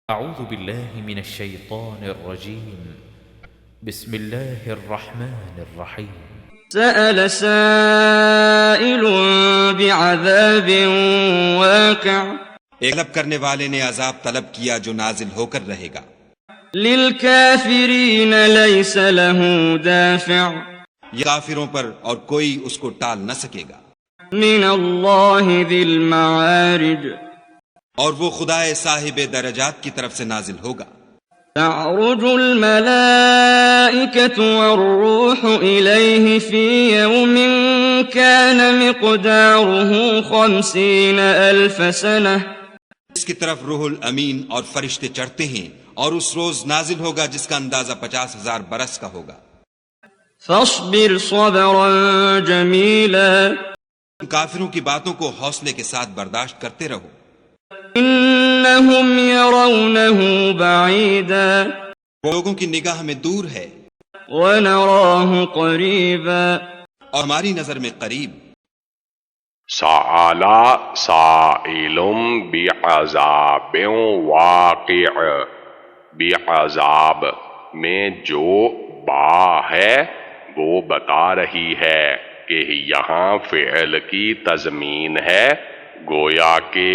أعوذ بالله من الشيطان الرجيم. بسم الله الرحمن الرحيم. سأل سائل بعذاب واقع ایک طلب کرنے والے نے عذاب طلب کیا جو نازل ہو کر رہے گا. للكافرين ليس له دافع یہ کافروں پر اور کوئی اس کو ٹال نہ سکے گا. من الله ذي المعارج اور وہ خدائے صاحب درجات کی طرف سے نازل ہوگا. تعرج الملائكة والروح إليه في يوم كان مقداره 50,000 سنة. اس کی طرف روح الامین اور فرشتے چڑھتے ہیں اور اس روز نازل ہوگا جس کا اندازہ 50,000 برس کا ہوگا. فاصبر صبرا جميلا ان کافروں کی باتوں کو حوصلے کے ساتھ برداشت کرتے رہو. إنهم يرونه بعيدا وہ لوگوں کی نگاہ میں دور ہے ونراه قريبا. اور ہماری نظر میں قریب. سأل سائل بعذاب واقع، بعذاب میں جو با ہے وہ بتا رہی ہے کہ یہاں فعل کی تضمین ہے، گویا کہ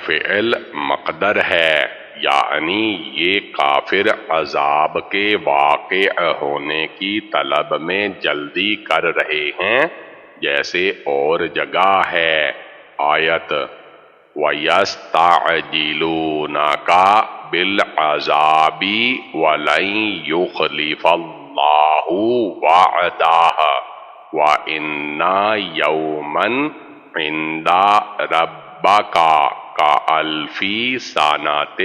فعل مقدر ہے، یعنی یہ کافر عذاب کے واقع ہونے کی طلب میں جلدی کر رہے ہیں جیسے اور جگہ ہے. آیت وَيَسْتَعْجِلُونَكَ بِالْعَذَابِ وَلَن يُخْلِفَ اللَّهُ وَعْدَهُ وَإِنَّ يَوْمًا عِندَ رَبِّكَ كَأَلْفِ سَنَةٍ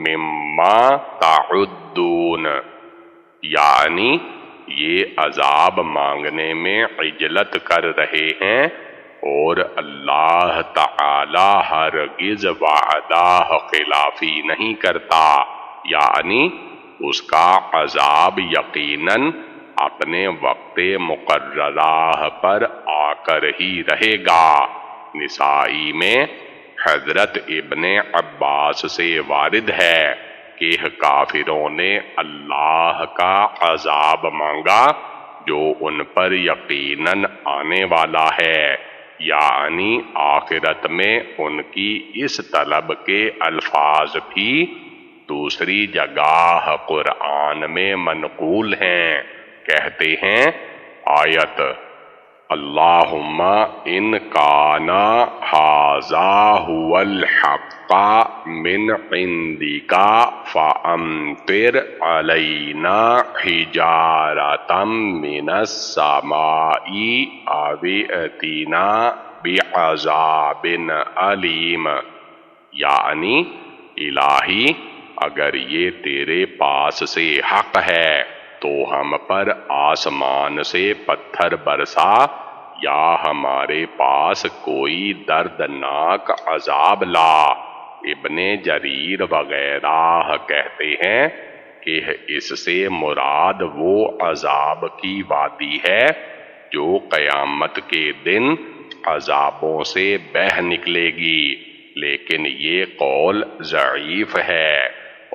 مِّمَّا تَعُدُّونَ، یعنی یہ عذاب مانگنے میں عجلت کر رہے ہیں اور اللہ تعالی ہرگز وعدہ خلافی نہیں کرتا، یعنی اس کا عذاب یقیناً اپنے وقت مقررہ پر آ کر ہی رہے گا. نسائی میں حضرت ابن عباس سے وارد ہے کہ کافروں نے اللہ کا عذاب مانگا جو ان پر یقیناً آنے والا ہے، یعنی آخرت میں ان کی اس طلب کے الفاظ بھی دوسری جگہ قرآن میں منقول ہیں. کہتے ہیں آیت اللہم ان کانا ھذا ھو الحق من عندک فامطر علینا حجارۃ من السماء او ائتنا بعذاب علیم، یعنی الہی اگر یہ تیرے پاس سے حق ہے تو ہم پر آسمان سے پتھر برسا یا ہمارے پاس کوئی دردناک عذاب لا. ابن جریر وغیرہ کہتے ہیں کہ اس سے مراد وہ عذاب کی وادی ہے جو قیامت کے دن عذابوں سے بہہ نکلے گی، لیکن یہ قول ضعیف ہے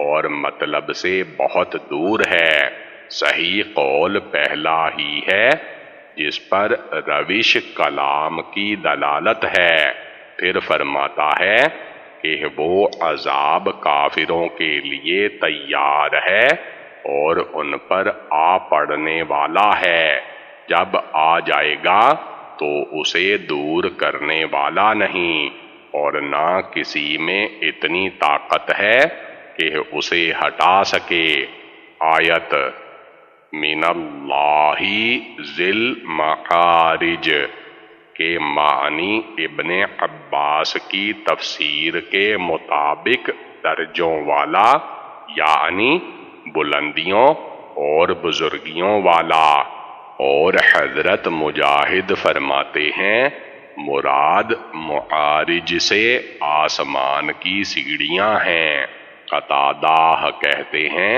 اور مطلب سے بہت دور ہے. صحیح قول پہلا ہی ہے جس پر روش کلام کی دلالت ہے. پھر فرماتا ہے کہ وہ عذاب کافروں کے لیے تیار ہے اور ان پر آ پڑنے والا ہے، جب آ جائے گا تو اسے دور کرنے والا نہیں اور نہ کسی میں اتنی طاقت ہے کہ اسے ہٹا سکے. آیت من اللہ ذی المعارج کے معنی ابن عباس کی تفسیر کے مطابق درجوں والا، یعنی بلندیوں اور بزرگیوں والا. اور حضرت مجاہد فرماتے ہیں مراد معارج سے آسمان کی سیڑھیاں ہیں. قتادہ کہتے ہیں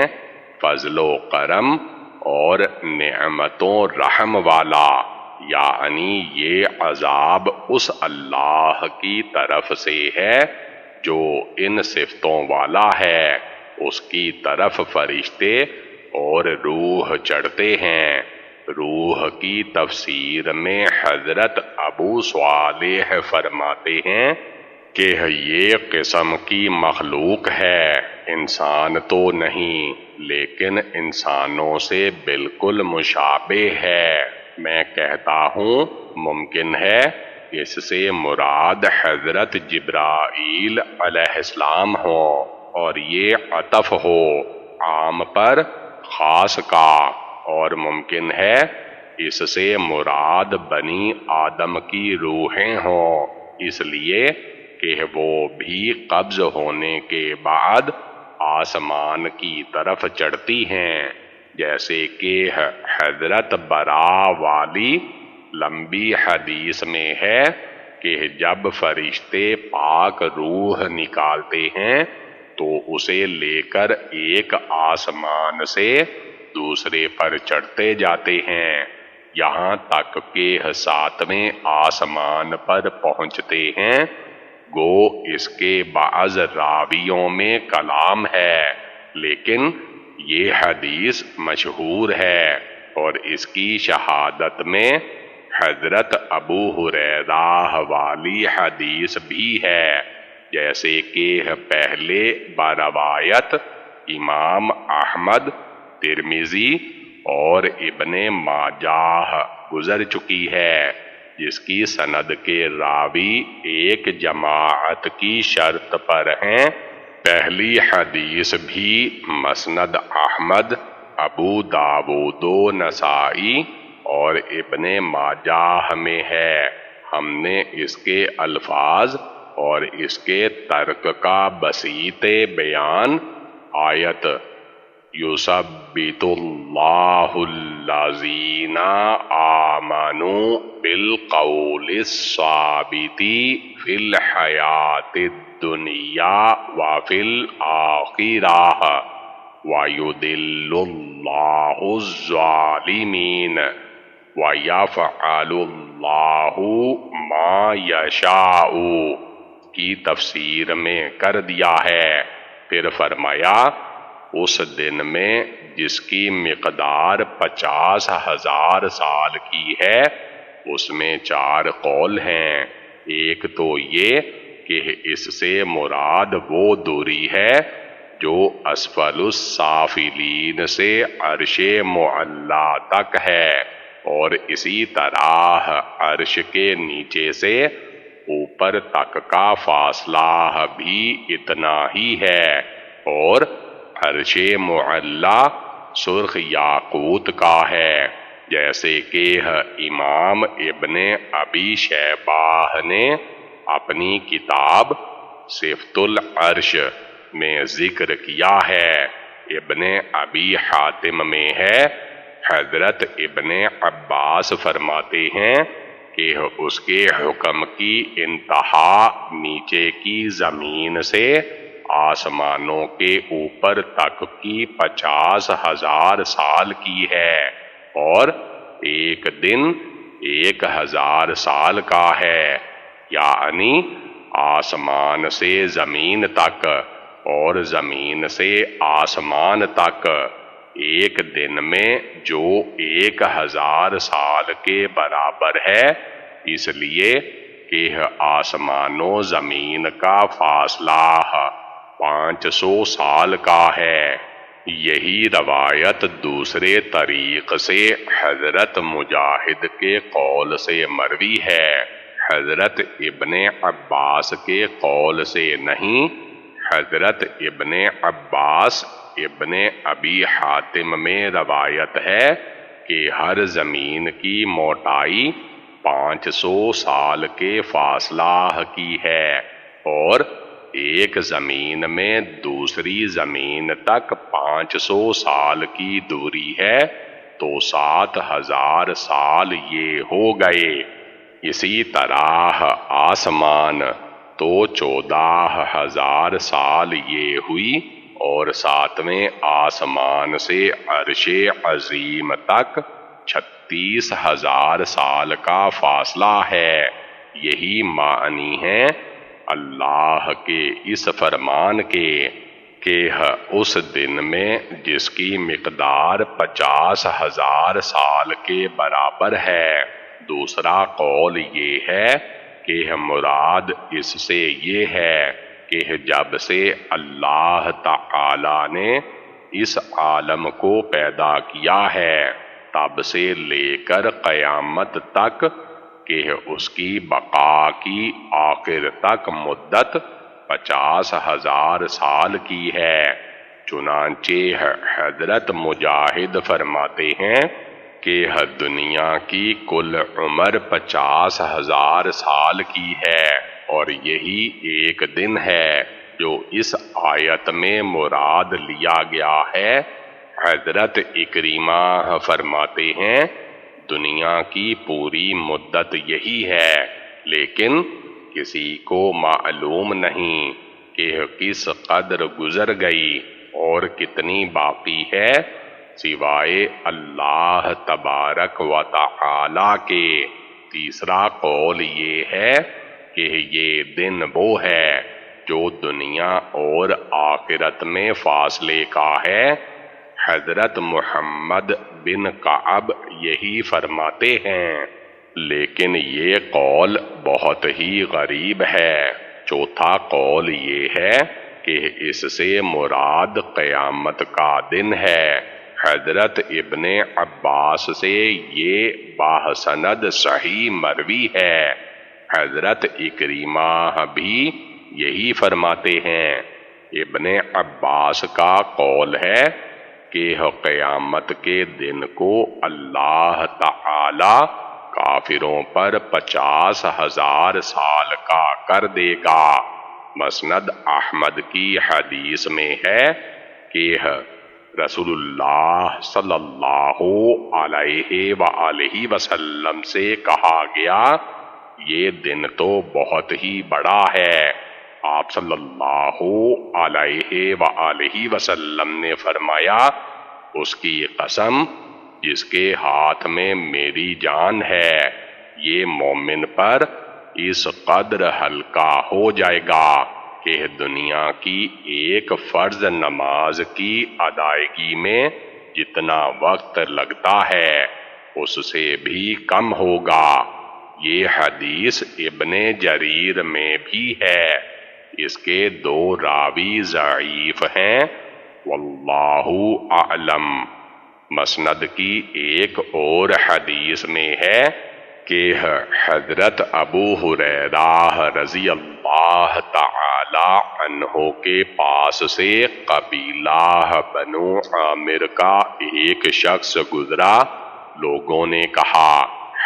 فضل و کرم اور نعمت و رحم والا، یعنی یہ عذاب اس اللہ کی طرف سے ہے جو ان صفتوں والا ہے اس کی طرف فرشتے اور روح چڑھتے ہیں۔ روح کی تفسیر میں حضرت ابو صالح فرماتے ہیں کہ یہ قسم کی مخلوق ہے، انسان تو نہیں لیکن انسانوں سے بالکل مشابہ ہے۔ میں کہتا ہوں ممکن ہے اس سے مراد حضرت جبرائیل علیہ السلام ہو اور یہ عطف ہو عام پر خاص کا، اور ممکن ہے اس سے مراد بنی آدم کی روحیں ہوں، اس لیے کہ وہ بھی قبض ہونے کے بعد آسمان کی طرف چڑھتی ہیں، جیسے کہ حضرت برا والی لمبی حدیث میں ہے کہ جب فرشتے پاک روح نکالتے ہیں تو اسے لے کر ایک آسمان سے دوسرے پر چڑھتے جاتے ہیں، یہاں تک کہ 7ویں آسمان پر پہنچتے ہیں۔ گو اس کے بعض راویوں میں کلام ہے، لیکن یہ حدیث مشہور ہے، اور اس کی شہادت میں حضرت ابو ہریرہ والی حدیث بھی ہے، جیسے کہ پہلے بروایت امام احمد، ترمذی اور ابن ماجہ گزر چکی ہے، جس کی سند کے راوی ایک جماعت کی شرط پر ہیں۔ پہلی حدیث بھی مسند احمد، ابو داود و نسائی اور ابن ماجہ میں ہے۔ ہم نے اس کے الفاظ اور اس کے ترک کا بسیط بیان آیت یثبت اللہ الذین آمنوا بالقول الثابت فی الحیاۃ الدنیا وفی الآخرہ وَيُضِلُّ اللَّهُ الظَّالِمِينَ وَيَفْعَلُ اللَّهُ مَا يَشَاءُ کی تفسیر میں کر دیا ہے۔ پھر فرمایا اس دن میں جس کی مقدار 50,000 سال کی ہے، اس میں 4 قول ہیں۔ ایک تو یہ کہ اس سے مراد وہ دوری ہے جو اسفل السافلین سے عرش معلا تک ہے، اور اسی طرح عرش کے نیچے سے اوپر تک کا فاصلہ بھی اتنا ہی ہے، اور عرش معلا سرخ یاقوت کا ہے، جیسے کہ امام ابن ابی شیبہ نے اپنی کتاب صفت العرش میں ذکر کیا ہے۔ ابن ابی حاتم میں ہے، حضرت ابن عباس فرماتے ہیں کہ اس کے حکم کی انتہا نیچے کی زمین سے آسمانوں کے اوپر تک کی 50,000 سال کی ہے، اور ایک دن 1,000 سال کا ہے، یعنی آسمان سے زمین تک اور زمین سے آسمان تک ایک دن میں جو 1,000 سال کے برابر ہے، اس لیے کہ آسمان و زمین کا فاصلہ 500 سال کا ہے۔ یہی روایت دوسرے طریق سے حضرت مجاہد کے قول سے مروی ہے، حضرت ابن عباس کے قول سے نہیں۔ حضرت ابن عباس ابن ابی حاتم میں روایت ہے کہ ہر زمین کی موٹائی 500 سال کے فاصلہ کی ہے، اور ایک زمین میں دوسری زمین تک 500 سال کی دوری ہے، تو 7,000 سال یہ ہو گئے۔ اسی طرح آسمان تو 14,000 سال یہ ہوئی، اور 7ویں آسمان سے عرش عظیم تک 36,000 سال کا فاصلہ ہے۔ یہی معنی ہے اللہ کے اس فرمان کے کہ اس دن میں جس کی مقدار 50,000 سال کے برابر ہے۔ دوسرا قول یہ ہے کہ مراد اس سے یہ ہے کہ جب سے اللہ تعالی نے اس عالم کو پیدا کیا ہے تب سے لے کر قیامت تک کہ اس کی بقا کی آخر تک مدت 50,000 سال کی ہے۔ چنانچہ حضرت مجاہد فرماتے ہیں کہ دنیا کی کل عمر 50,000 سال کی ہے، اور یہی ایک دن ہے جو اس آیت میں مراد لیا گیا ہے۔ حضرت اکرمہ فرماتے ہیں دنیا کی پوری مدت یہی ہے، لیکن کسی کو معلوم نہیں کہ کس قدر گزر گئی اور کتنی باقی ہے، سوائے اللہ تبارک و تعالی کے۔ تیسرا قول یہ ہے کہ یہ دن وہ ہے جو دنیا اور آخرت میں فاصلے کا ہے۔ حضرت محمد بن کعب یہی فرماتے ہیں، لیکن یہ قول بہت ہی غریب ہے۔ چوتھا قول یہ ہے کہ اس سے مراد قیامت کا دن ہے۔ حضرت ابن عباس سے یہ باسند صحیح مروی ہے۔ حضرت اکرمہ بھی یہی فرماتے ہیں۔ ابن عباس کا قول ہے کہ قیامت کے دن کو اللہ تعالی کافروں پر 50,000 سال کا کر دے گا۔ مسند احمد کی حدیث میں ہے کہ رسول اللہ صلی اللہ علیہ وآلہ وسلم سے کہا گیا یہ دن تو بہت ہی بڑا ہے۔ آپ صلی اللہ علیہ وآلہ وسلم نے فرمایا اس کی قسم جس کے ہاتھ میں میری جان ہے، یہ مومن پر اس قدر ہلکا ہو جائے گا کہ دنیا کی ایک فرض نماز کی ادائیگی میں جتنا وقت لگتا ہے اس سے بھی کم ہوگا۔ یہ حدیث ابن جریر میں بھی ہے، اس کے 2 راوی ضعیف ہیں، واللہ اعلم۔ مسند کی ایک اور حدیث میں ہے کہ حضرت ابو ہریرہ رضی اللہ تعالی عنہ کے پاس سے قبیلہ بنو عامر کا ایک شخص گزرا۔ لوگوں نے کہا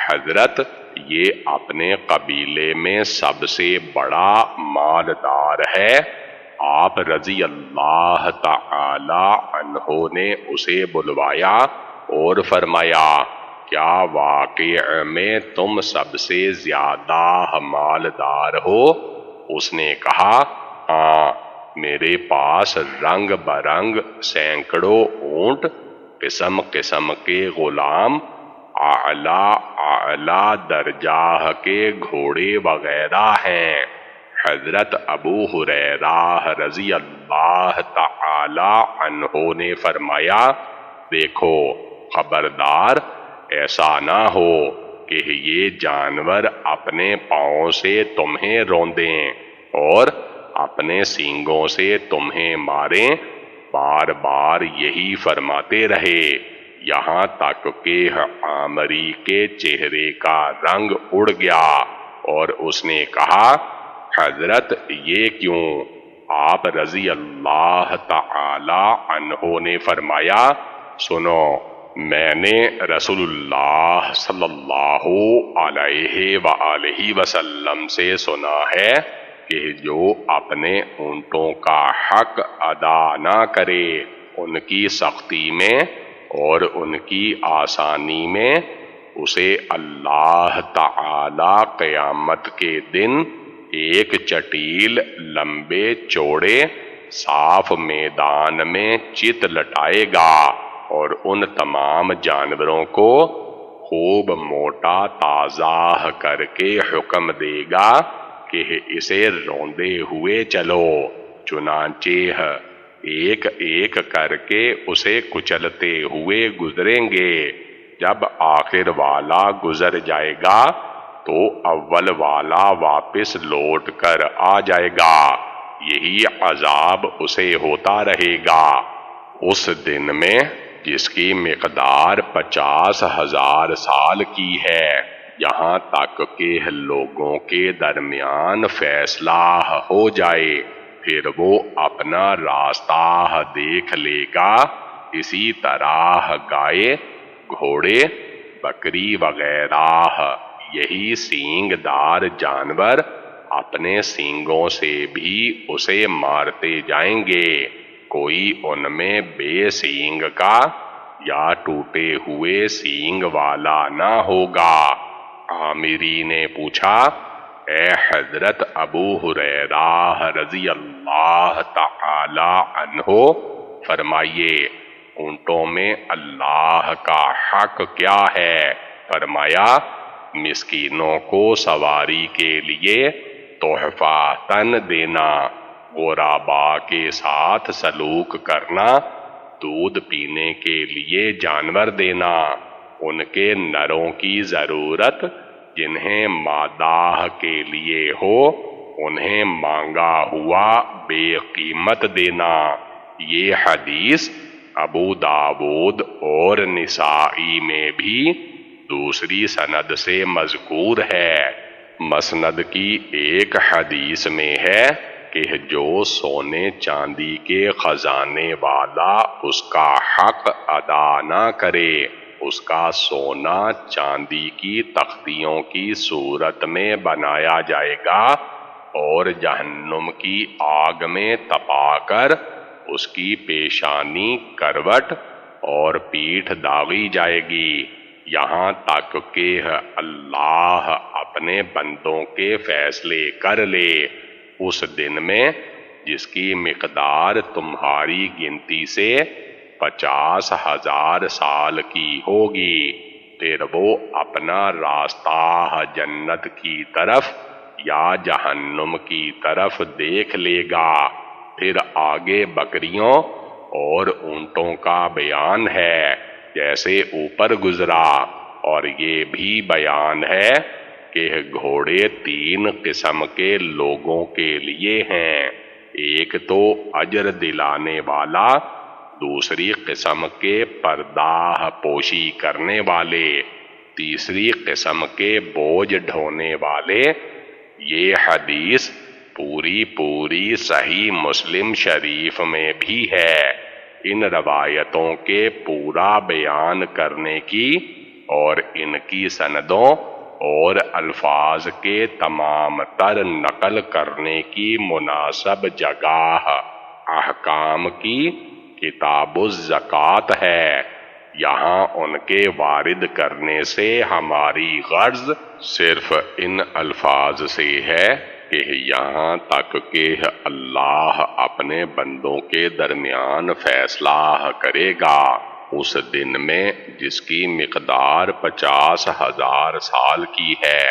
حضرت یہ اپنے قبیلے میں سب سے بڑا مالدار ہے۔ آپ رضی اللہ تعالی عنہ نے اسے بلوایا اور فرمایا کیا واقع میں تم سب سے زیادہ مالدار ہو؟ اس نے کہا ہاں، میرے پاس رنگ برنگ سینکڑوں اونٹ، قسم قسم کے غلام، اعلیٰ درجہ کے گھوڑے وغیرہ ہیں۔ حضرت ابو ہریرہ رضی اللہ تعالی عنہ نے فرمایا دیکھو خبردار ایسا نہ ہو کہ یہ جانور اپنے پاؤں سے تمہیں روندیں اور اپنے سینگوں سے تمہیں ماریں۔ بار بار یہی فرماتے رہے یہاں تک کہ عامری کے چہرے کا رنگ اڑ گیا اور اس نے کہا حضرت یہ کیوں؟ آپ رضی اللہ تعالی عنہ نے فرمایا سنو، میں نے رسول اللہ صلی اللہ علیہ وآلہ وسلم سے سنا ہے کہ جو اپنے اونٹوں کا حق ادا نہ کرے ان کی سختی میں اور ان کی آسانی میں، اسے اللہ تعالی قیامت کے دن ایک چٹیل لمبے چوڑے صاف میدان میں چت لٹائے گا اور ان تمام جانوروں کو خوب موٹا تازہ کر کے حکم دے گا کہ اسے روندے ہوئے چلو۔ چنانچہ ایک ایک کر کے اسے کچلتے ہوئے گزریں گے۔ جب آخر والا گزر جائے گا تو اول والا واپس لوٹ کر آ جائے گا، یہی عذاب اسے ہوتا رہے گا۔ اس دن میں جس کی مقدار 50,000 سال کی ہے، یہاں تک کہ لوگوں کے درمیان فیصلہ ہو جائے، پھر وہ اپنا راستہ دیکھ لے گا۔ اسی طرح گائے، گھوڑے، بکری وغیرہ یہی سینگ دار جانور اپنے سینگوں سے بھی اسے مارتے جائیں گے، کوئی ان میں بے سینگ کا یا ٹوٹے ہوئے سینگ والا نہ ہوگا۔ عامری نے پوچھا، اے حضرت ابو ہریرہ رضی اللہ تعالی عنہ، فرمائیے اونٹوں میں اللہ کا حق کیا ہے؟ فرمایا، مسکینوں کو سواری کے لیے تحفہ تن دینا، غربا کے ساتھ سلوک کرنا، دودھ پینے کے لیے جانور دینا، ان کے نروں کی ضرورت جنہیں مادہ کے لیے ہو انہیں مانگا ہوا بے قیمت دینا۔ یہ حدیث ابو داود اور نسائی میں بھی دوسری سند سے مذکور ہے۔ مسند کی ایک حدیث میں ہے کہ جو سونے چاندی کے خزانے والا اس کا حق ادا نہ کرے، اس کا سونا چاندی کی تختیوں کی صورت میں بنایا جائے گا اور جہنم کی آگ میں تپا کر اس کی پیشانی، کروٹ اور پیٹھ داغی جائے گی، یہاں تک کہ اللہ اپنے بندوں کے فیصلے کر لے۔ اس دن میں جس کی مقدار تمہاری گنتی سے 50,000 سال کی ہوگی، پھر وہ اپنا راستہ جنت کی طرف یا جہنم کی طرف دیکھ لے گا۔ پھر آگے بکریوں اور اونٹوں کا بیان ہے جیسے اوپر گزرا، اور یہ بھی بیان ہے کہ گھوڑے 3 قسم کے لوگوں کے لیے ہیں، ایک تو اجر دلانے والا، دوسری قسم کے پردہ پوشی کرنے والے، تیسری قسم کے بوجھ ڈھونے والے۔ یہ حدیث پوری صحیح مسلم شریف میں بھی ہے۔ ان روایتوں کے پورا بیان کرنے کی اور ان کی سندوں اور الفاظ کے تمام تر نقل کرنے کی مناسب جگہ احکام کی کتاب الزکوٰۃ ہے۔ یہاں ان کے وارد کرنے سے ہماری غرض صرف ان الفاظ سے ہے کہ یہاں تک کہ اللہ اپنے بندوں کے درمیان فیصلہ کرے گا، اس دن میں جس کی مقدار 50,000 سال کی ہے۔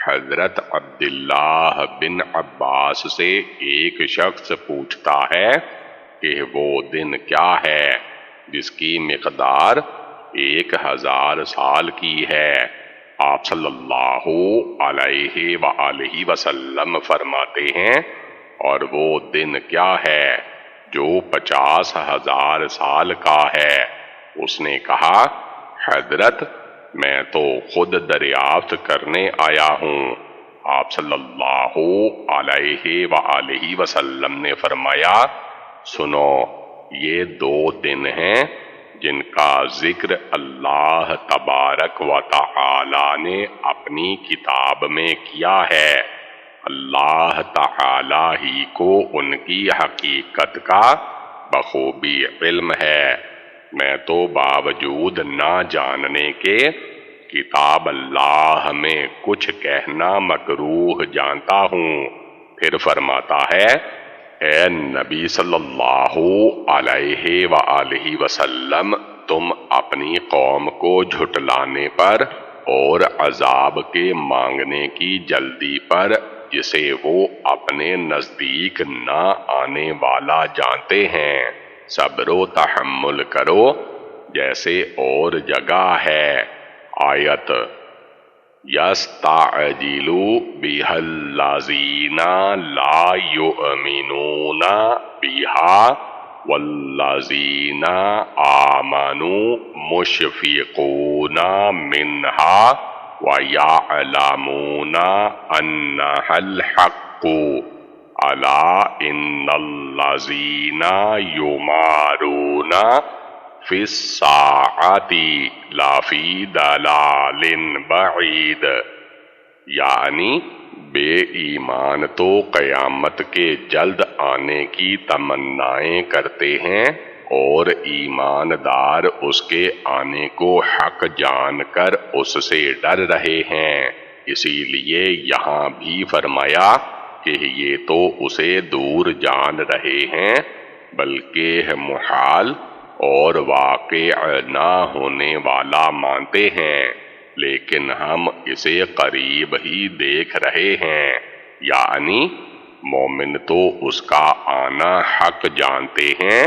حضرت عبداللہ بن عباس سے ایک شخص پوچھتا ہے کہ وہ دن کیا ہے جس کی مقدار 1,000 سال کی ہے؟ آپ صلی اللہ علیہ وآلہ وسلم فرماتے ہیں، اور وہ دن کیا ہے جو 50,000 سال کا ہے؟ اس نے کہا، حضرت میں تو خود دریافت کرنے آیا ہوں۔ آپ صلی اللہ علیہ وآلہ وسلم نے فرمایا، سنو، یہ 2 دن ہیں جن کا ذکر اللہ تبارک و تعالی نے اپنی کتاب میں کیا ہے۔ اللہ تعالی ہی کو ان کی حقیقت کا بخوبی علم ہے، میں تو باوجود نہ جاننے کے کتاب اللہ میں کچھ کہنا مکروہ جانتا ہوں۔ پھر فرماتا ہے، اے نبی صلی اللہ علیہ وآلہ وسلم، تم اپنی قوم کو جھٹلانے پر اور عذاب کے مانگنے کی جلدی پر جسے وہ اپنے نزدیک نہ آنے والا جانتے ہیں۔ صبر و تحمل کرو جیسے اور جگہ ہے۔ آیت یستعجل بها الذین لا یؤمنون بها والذین آمنوا مشفقون منها وَيَعْلَمُونَ أَنَّهَا الْحَقُّ أَلَا إِنَّ الَّذِينَ يُمَارُونَ فِي السَّاعَةِ لَفِي ضَلَالٍ بَعِيدٍ، یعنی بے ایمان تو قیامت کے جلد آنے کی تمنائیں کرتے ہیں اور ایماندار اس کے آنے کو حق جان کر اس سے ڈر رہے ہیں۔ اسی لیے یہاں بھی فرمایا کہ یہ تو اسے دور جان رہے ہیں بلکہ محال اور واقع نہ ہونے والا مانتے ہیں، لیکن ہم اسے قریب ہی دیکھ رہے ہیں۔ یعنی مومن تو اس کا آنا حق جانتے ہیں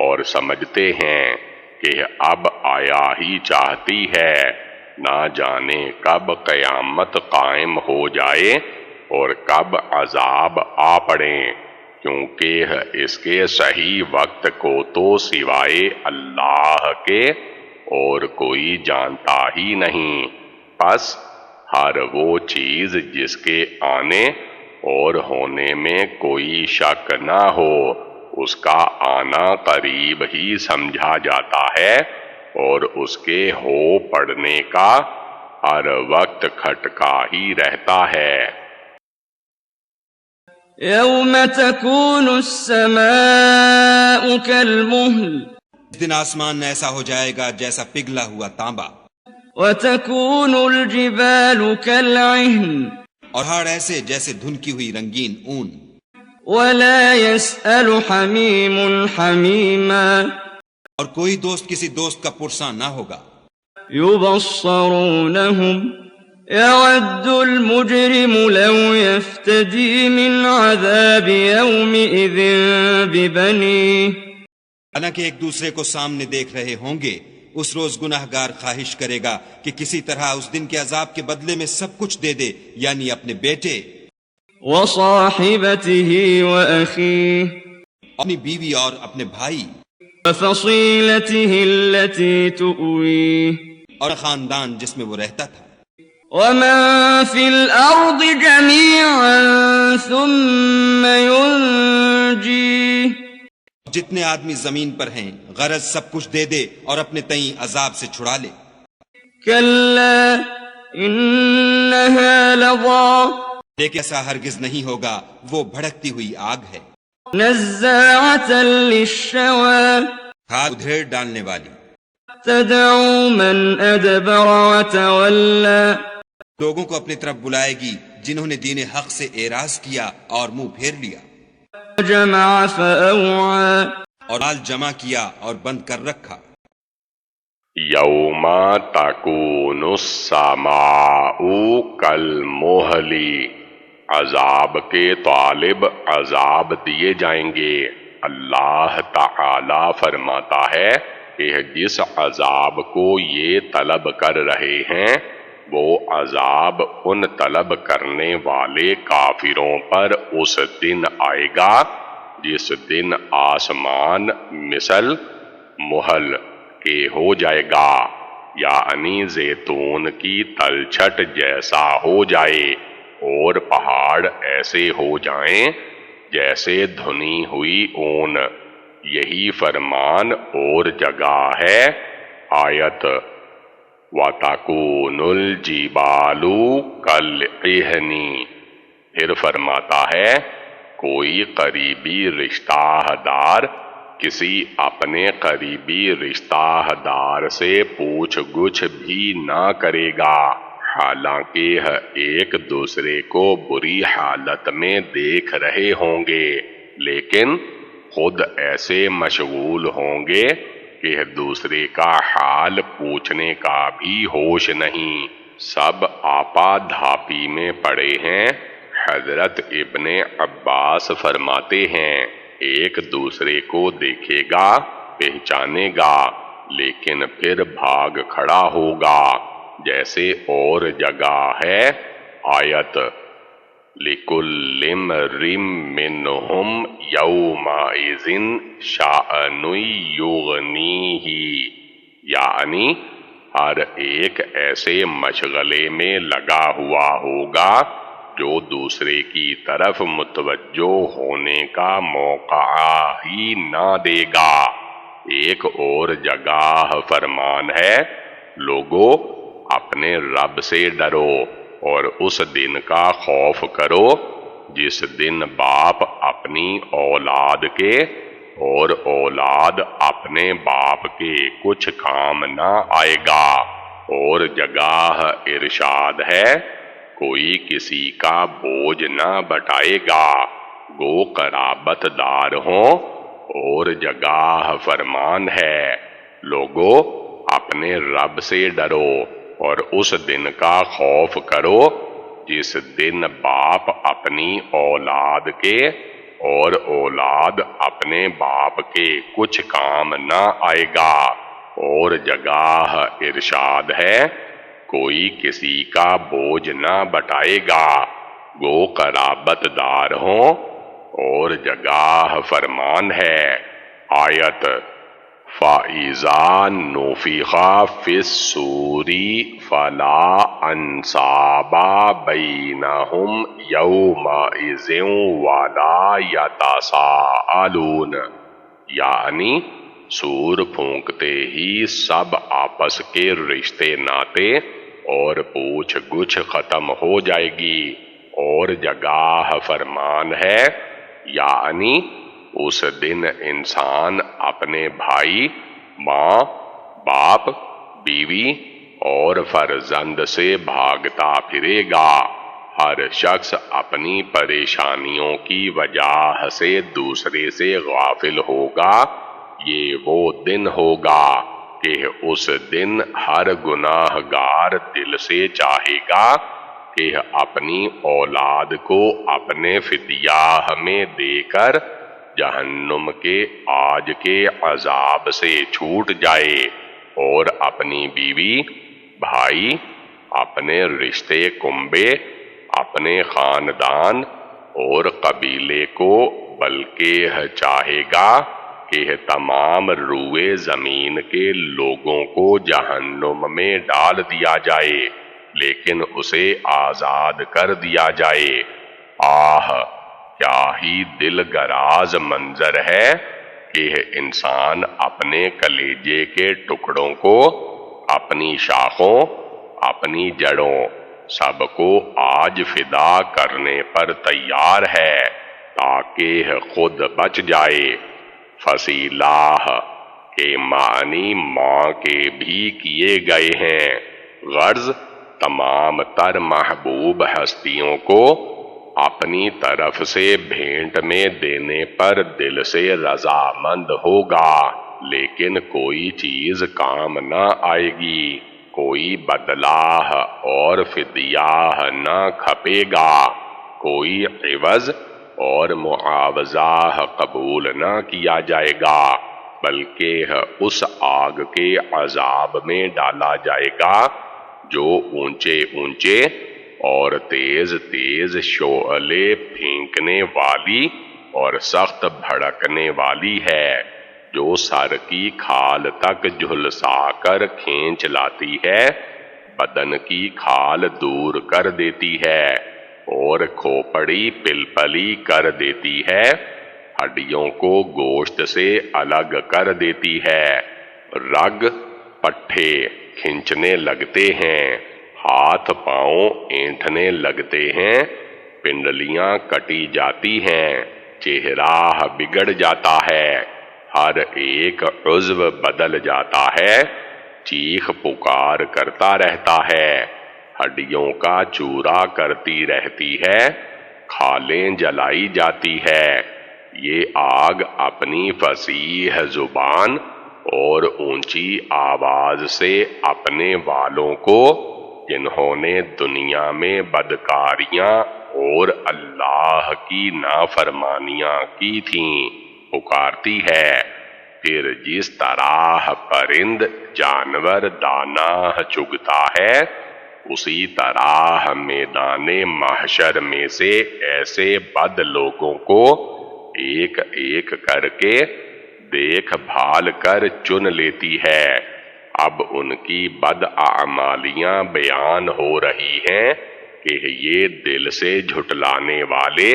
اور سمجھتے ہیں کہ اب آیا ہی چاہتی ہے، نہ جانے کب قیامت قائم ہو جائے اور کب عذاب آ پڑے، کیونکہ اس کے صحیح وقت کو تو سوائے اللہ کے اور کوئی جانتا ہی نہیں۔ پس ہر وہ چیز جس کے آنے اور ہونے میں کوئی شک نہ ہو، اس کا آنا قریب ہی سمجھا جاتا ہے اور اس کے ہو پڑنے کا ہر وقت کھٹکا ہی رہتا ہے۔ یوم تکون السماء کالمہل، اس دن آسمان ایسا ہو جائے گا جیسا پگھلا ہوا تانبا، وتکون الجبال کالعہن، اور پہاڑ ایسے جیسے دھنکی ہوئی رنگین اون، ولا يسأل حمیم حمیما، اور کوئی دوست کسی دوست کا پرساں نہ ہوگا۔ یبصرونہم يود المجرم لو يفتدی من عذاب یومئذ ببنیہ، حالانکہ ایک دوسرے کو سامنے دیکھ رہے ہوں گے، اس روز گناہگار خواہش کرے گا کہ کسی طرح اس دن کے عذاب کے بدلے میں سب کچھ دے دے، یعنی اپنے بیٹے، وصاحبته وأخيه، اپنی بیوی اور اپنے بھائی، وفصيلته التي تؤويه، اور خاندان جس میں وہ رہتا تھا، ومن في الأرض جميعا ثم ينجيه، جتنے آدمی زمین پر ہیں غرض سب کچھ دے دے اور اپنے تئیں عذاب سے چھڑا لے۔ كلا إنها لظى، لیکن ایسا ہرگز نہیں ہوگا، وہ بھڑکتی ہوئی آگ ہے، نزاعة للشوى، ہاتھ ادھیڑ ڈالنے والی، تدعو من أدبر وتولى، لوگوں کو اپنی طرف بلائے گی جنہوں نے دین حق سے اعراض کیا اور منہ پھیر لیا، جمع فأوعى، اور مال جمع کیا اور بند کر رکھا۔ یوم تکون السماء کالمہل، عذاب کے طالب عذاب دیے جائیں گے۔ اللہ تعالی فرماتا ہے کہ جس عذاب کو یہ طلب کر رہے ہیں وہ عذاب ان طلب کرنے والے کافروں پر اس دن آئے گا جس دن آسمان مثل مہل کے ہو جائے گا، یعنی زیتون کی تلچھٹ جیسا ہو جائے، اور پہاڑ ایسے ہو جائیں جیسے دھنی ہوئی اون۔ یہی فرمان اور جگہ ہے۔ آیت وَتَكُونُ الْجِبَالُ كَالْعِهْنِ، پھر فرماتا ہے کوئی قریبی رشتہ دار کسی اپنے قریبی رشتہ دار سے پوچھ گچھ بھی نہ کرے گا، حالانکہ ایک دوسرے کو بری حالت میں دیکھ رہے ہوں گے، لیکن خود ایسے مشغول ہوں گے کہ دوسرے کا حال پوچھنے کا بھی ہوش نہیں، سب آپا دھاپی میں پڑے ہیں، حضرت ابن عباس فرماتے ہیں ایک دوسرے کو دیکھے گا، پہچانے گا، لیکن پھر بھاگ کھڑا ہوگا، جیسے اور جگہ ہے آیت لِكُلِّ امْرٍ مِّنْهُمْ يَوْمَئِذٍ شَأْنٌ يُغْنِيهِ، یعنی ہر ایک ایسے مشغلے میں لگا ہوا ہوگا جو دوسرے کی طرف متوجہ ہونے کا موقع ہی نہ دے گا۔ ایک اور جگہ فرمان ہے لوگو اپنے رب سے ڈرو اور اس دن کا خوف کرو جس دن باپ اپنی اولاد کے اور اولاد اپنے باپ کے کچھ کام نہ آئے گا۔ اور جگہ ارشاد ہے کوئی کسی کا بوجھ نہ بٹائے گا گو قرابت دار ہوں۔ اور جگہ فرمان ہے لوگو اپنے رب سے ڈرو اور اس دن کا خوف کرو جس دن باپ اپنی اولاد کے اور اولاد اپنے باپ کے کچھ کام نہ آئے گا۔ اور جگہ ارشاد ہے کوئی کسی کا بوجھ نہ بٹائے گا گو قرابت دار ہوں۔ اور جگہ فرمان ہے آیت فَإِذَا نُفِخَ فِي الصُّورِ فَلَا أَنْصَابَ بَيْنَهُمْ يَوْمَئِذٍ وَلَا يَتَسَاءَلُونَ، یعنی سور پھونکتے ہی سب آپس کے رشتے ناتے اور پوچھ گچھ ختم ہو جائے گی۔ اور جگہ فرمان ہے یعنی اس دن انسان اپنے بھائی، ماں، باپ، بیوی اور فرزند سے بھاگتا پھرے گا۔ ہر شخص اپنی پریشانیوں کی وجہ سے دوسرے سے غافل ہوگا۔ یہ وہ دن ہوگا کہ اس دن ہر گناہ گار دل سے چاہے گا کہ اپنی اولاد کو اپنے فدیہ میں دے کر جہنم کے آج کے عذاب سے چھوٹ جائے، اور اپنی بیوی، بھائی، اپنے رشتے کنبے، اپنے خاندان اور قبیلے کو بلکہ چاہے گا کہ تمام روئے زمین کے لوگوں کو جہنم میں ڈال دیا جائے لیکن اسے آزاد کر دیا جائے۔ آہ کیا ہی دل گراز منظر ہے کہ انسان اپنے کلیجے کے ٹکڑوں کو، اپنی شاخوں، اپنی جڑوں سب کو آج فدا کرنے پر تیار ہے تاکہ خود بچ جائے۔ فصیلہ کے معنی ماں کے بھی کیے گئے ہیں، غرض تمام تر محبوب ہستیوں کو اپنی طرف سے بھینٹ میں دینے پر دل سے رضامند ہوگا، لیکن کوئی چیز کام نہ آئے گی، کوئی بدلہ اور فدیہ نہ کھپے گا، کوئی عوض اور معاوضہ قبول نہ کیا جائے گا، بلکہ اس آگ کے عذاب میں ڈالا جائے گا جو اونچے اونچے اور تیز تیز شعلے پھینکنے والی اور سخت بھڑکنے والی ہے، جو سر کی کھال تک جھلسا کر کھینچ لاتی ہے، بدن کی کھال دور کر دیتی ہے اور کھوپڑی پلپلی کر دیتی ہے، ہڈیوں کو گوشت سے الگ کر دیتی ہے، رگ پٹھے کھنچنے لگتے ہیں، ہاتھ پاؤں اینٹھنے لگتے ہیں، پنڈلیاں کٹی جاتی ہیں، چہرہ بگڑ جاتا ہے، ہر ایک عضو بدل جاتا ہے، چیخ پکار کرتا رہتا ہے، ہڈیوں کا چورا کرتی رہتی ہے، کھالیں جلائی جاتی ہے۔ یہ آگ اپنی فصیح زبان اور اونچی آواز سے اپنے والوں کو جنہوں نے دنیا میں بدکاریاں اور اللہ کی نافرمانیاں کی تھیں پکارتی ہے۔ پھر جس طرح پرند جانور دانہ چگتا ہے، اسی طرح میدان محشر میں سے ایسے بد لوگوں کو ایک ایک کر کے دیکھ بھال کر چن لیتی ہے۔ اب ان کی بد اعمالیاں بیان ہو رہی ہیں کہ یہ دل سے جھٹلانے والے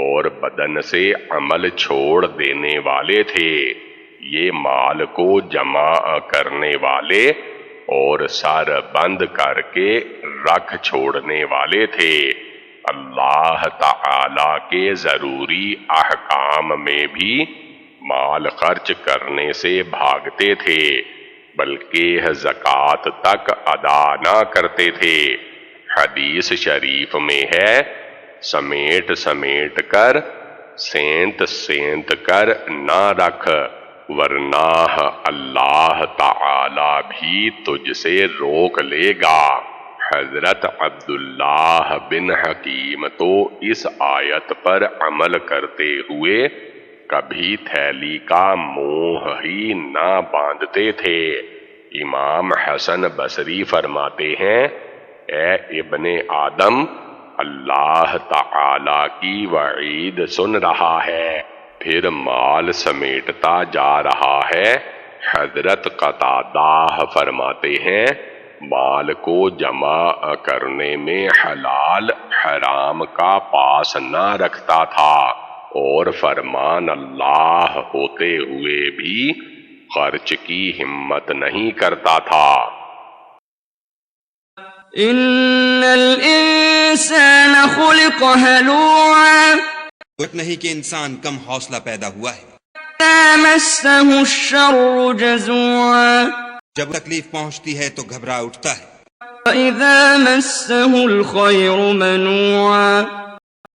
اور بدن سے عمل چھوڑ دینے والے تھے، یہ مال کو جمع کرنے والے اور سر بند کر کے رکھ چھوڑنے والے تھے۔ اللہ تعالی کے ضروری احکام میں بھی مال خرچ کرنے سے بھاگتے تھے، بلکہ زکوٰۃ تک ادا نہ کرتے تھے۔ حدیث شریف میں ہے، سمیٹ سمیٹ کر سینت سینت کر نہ رکھ، ورنہ اللہ تعالی بھی تجھ سے روک لے گا۔ حضرت عبداللہ بن حکیم تو اس آیت پر عمل کرتے ہوئے کبھی تھیلی کا منہ ہی نہ باندھتے تھے۔ امام حسن بصری فرماتے ہیں، اے ابن آدم، اللہ تعالی کی وعید سن رہا ہے، پھر مال سمیٹتا جا رہا ہے۔ حضرت قتادہ فرماتے ہیں، مال کو جمع کرنے میں حلال حرام کا پاس نہ رکھتا تھا، اور فرمان اللہ ہوتے ہوئے بھی خرچ کی ہمت نہیں کرتا تھا۔ ان الانسان خلق هلوعا، شک نہیں کہ انسان کم حوصلہ پیدا ہوا ہے، اذا مسه الشر جزوعا، جب تکلیف پہنچتی ہے تو گھبرا اٹھتا ہے، واذا مسه الخير منوعا،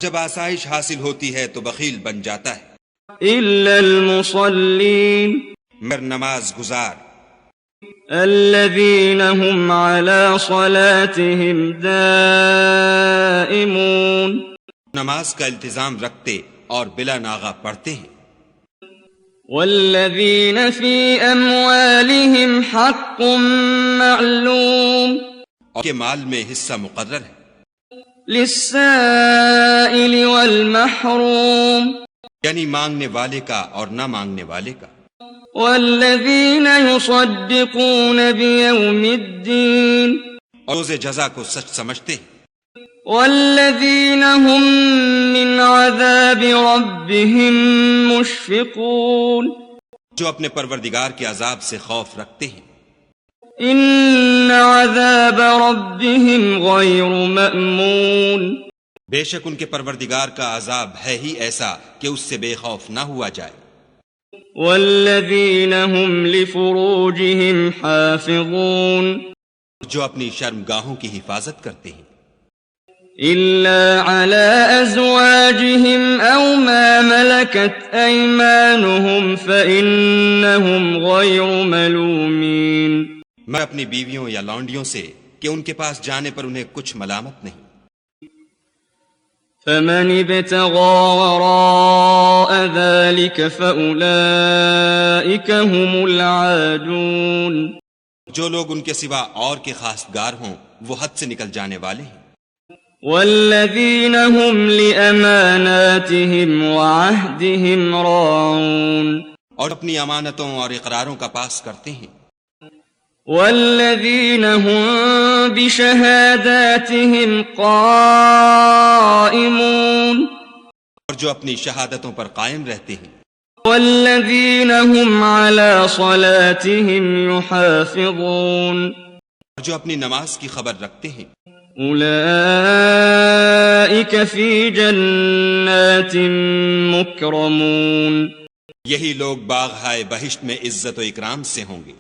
جب آسائش حاصل ہوتی ہے تو بخیل بن جاتا ہے، الا المصلين مگر نماز گزار الذين هم على صلاتهم دائمون، نماز کا التزام رکھتے اور بلا ناغہ پڑھتے ہیں، والذين في أموالهم حق معلوم، اور کے مال میں حصہ مقرر ہے، للسائل والمحروم، یعنی مانگنے والے کا اور نہ مانگنے والے کا، والذين يصدقون بيوم الدين، اور روز جزا کو سچ سمجھتے ہیں، والذين هم من عذاب ربهم مشفقون، جو اپنے پروردگار کے عذاب سے خوف رکھتے ہیں، إن عذاب ربهم غير مأمون، بے شک ان کے پروردگار کا عذاب ہے ہی ایسا کہ اس سے بے خوف نہ ہوا جائے، والذين هم لفروجهم حافظون، جو اپنی شرمگاہوں کی حفاظت کرتے ہیں، إلا على أزواجهم أو ما ملكت أيمانهم فإنهم غير ملومين، میں اپنی بیویوں یا لونڈیوں سے کہ ان کے پاس جانے پر انہیں کچھ ملامت نہیں، فمن ابتغى وراء ذلك فأولئك هم العادون، جو لوگ ان کے سوا اور کے خاصگار ہوں وہ حد سے نکل جانے والے ہیں، والذين هم لأماناتهم وعهدهم راعون، اور اپنی امانتوں اور اقراروں کا پاس کرتے ہیں، والذين هم بشهاداتهم قائمون، اور جو اپنی شہادتوں پر قائم رہتے ہیں، والذين هم على صلاتهم يحافظون، اور جو اپنی نماز کی خبر رکھتے ہیں، أولئك في جنات مكرمون، یہی لوگ باغ ہائے بہشت میں عزت و اکرام سے ہوں گے۔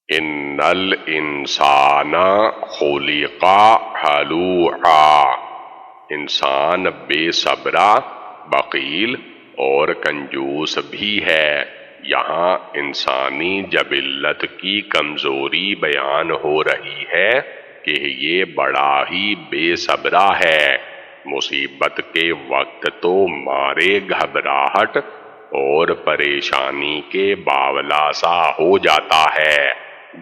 ان الانسان خلق ہلوعا، انسان بے صبرا، بخیل اور کنجوس بھی ہے۔ یہاں انسانی جبلت کی کمزوری بیان ہو رہی ہے کہ یہ بڑا ہی بے صبرا ہے۔ مصیبت کے وقت تو مارے گھبراہٹ اور پریشانی کے باولا سا ہو جاتا ہے،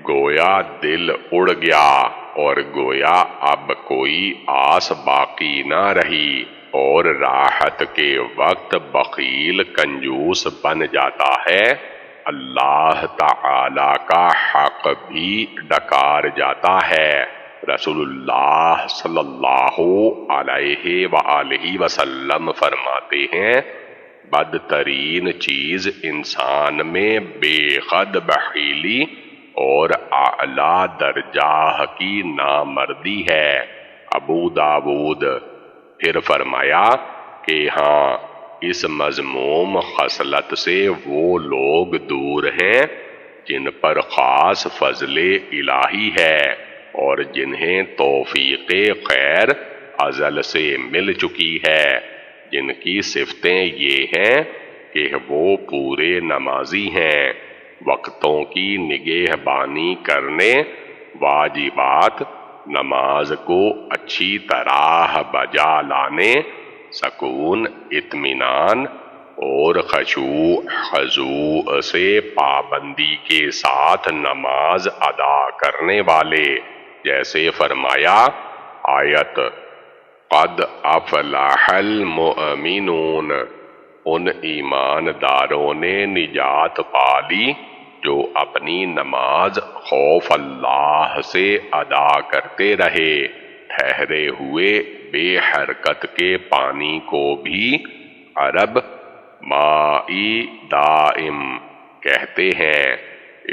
گویا دل اڑ گیا اور گویا اب کوئی آس باقی نہ رہی، اور راحت کے وقت بخیل کنجوس بن جاتا ہے، اللہ تعالی کا حق بھی ڈکار جاتا ہے۔ رسول اللہ صلی اللہ علیہ وآلہ وسلم فرماتے ہیں، بدترین چیز انسان میں بے حد بخیلی اور اعلیٰ درجہ کی نامردی ہے۔ ابو داود۔ پھر فرمایا کہ ہاں، اس مذموم خصلت سے وہ لوگ دور ہیں جن پر خاص فضل الہی ہے اور جنہیں توفیق خیر ازل سے مل چکی ہے، جن کی صفتیں یہ ہیں کہ وہ پورے نمازی ہیں، وقتوں کی نگہبانی کرنے، واجبات نماز کو اچھی طرح بجا لانے، سکون، اطمینان اور خشوع خضوع سے پابندی کے ساتھ نماز ادا کرنے والے، جیسے فرمایا آیت قد افلح المؤمنون، ان ایمانداروں نے نجات پالی جو اپنی نماز خوف اللہ سے ادا کرتے رہے، ٹھہرے ہوئے بے حرکت کے پانی کو بھی عرب مائی دائم کہتے ہیں۔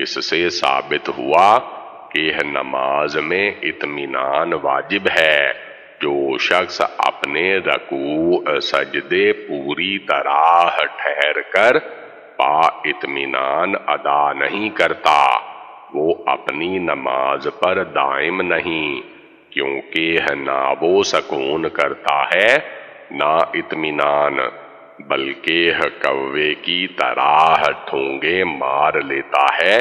اس سے ثابت ہوا کہ نماز میں اطمینان واجب ہے۔ جو شخص اپنے رکوع سجدے پوری طرح ٹھہر کر با اطمینان ادا نہیں کرتا، وہ اپنی نماز پر دائم نہیں، کیونکہ نہ وہ سکون کرتا ہے نہ اطمینان، بلکہ کوے کی طرح ٹھونگے مار لیتا ہے،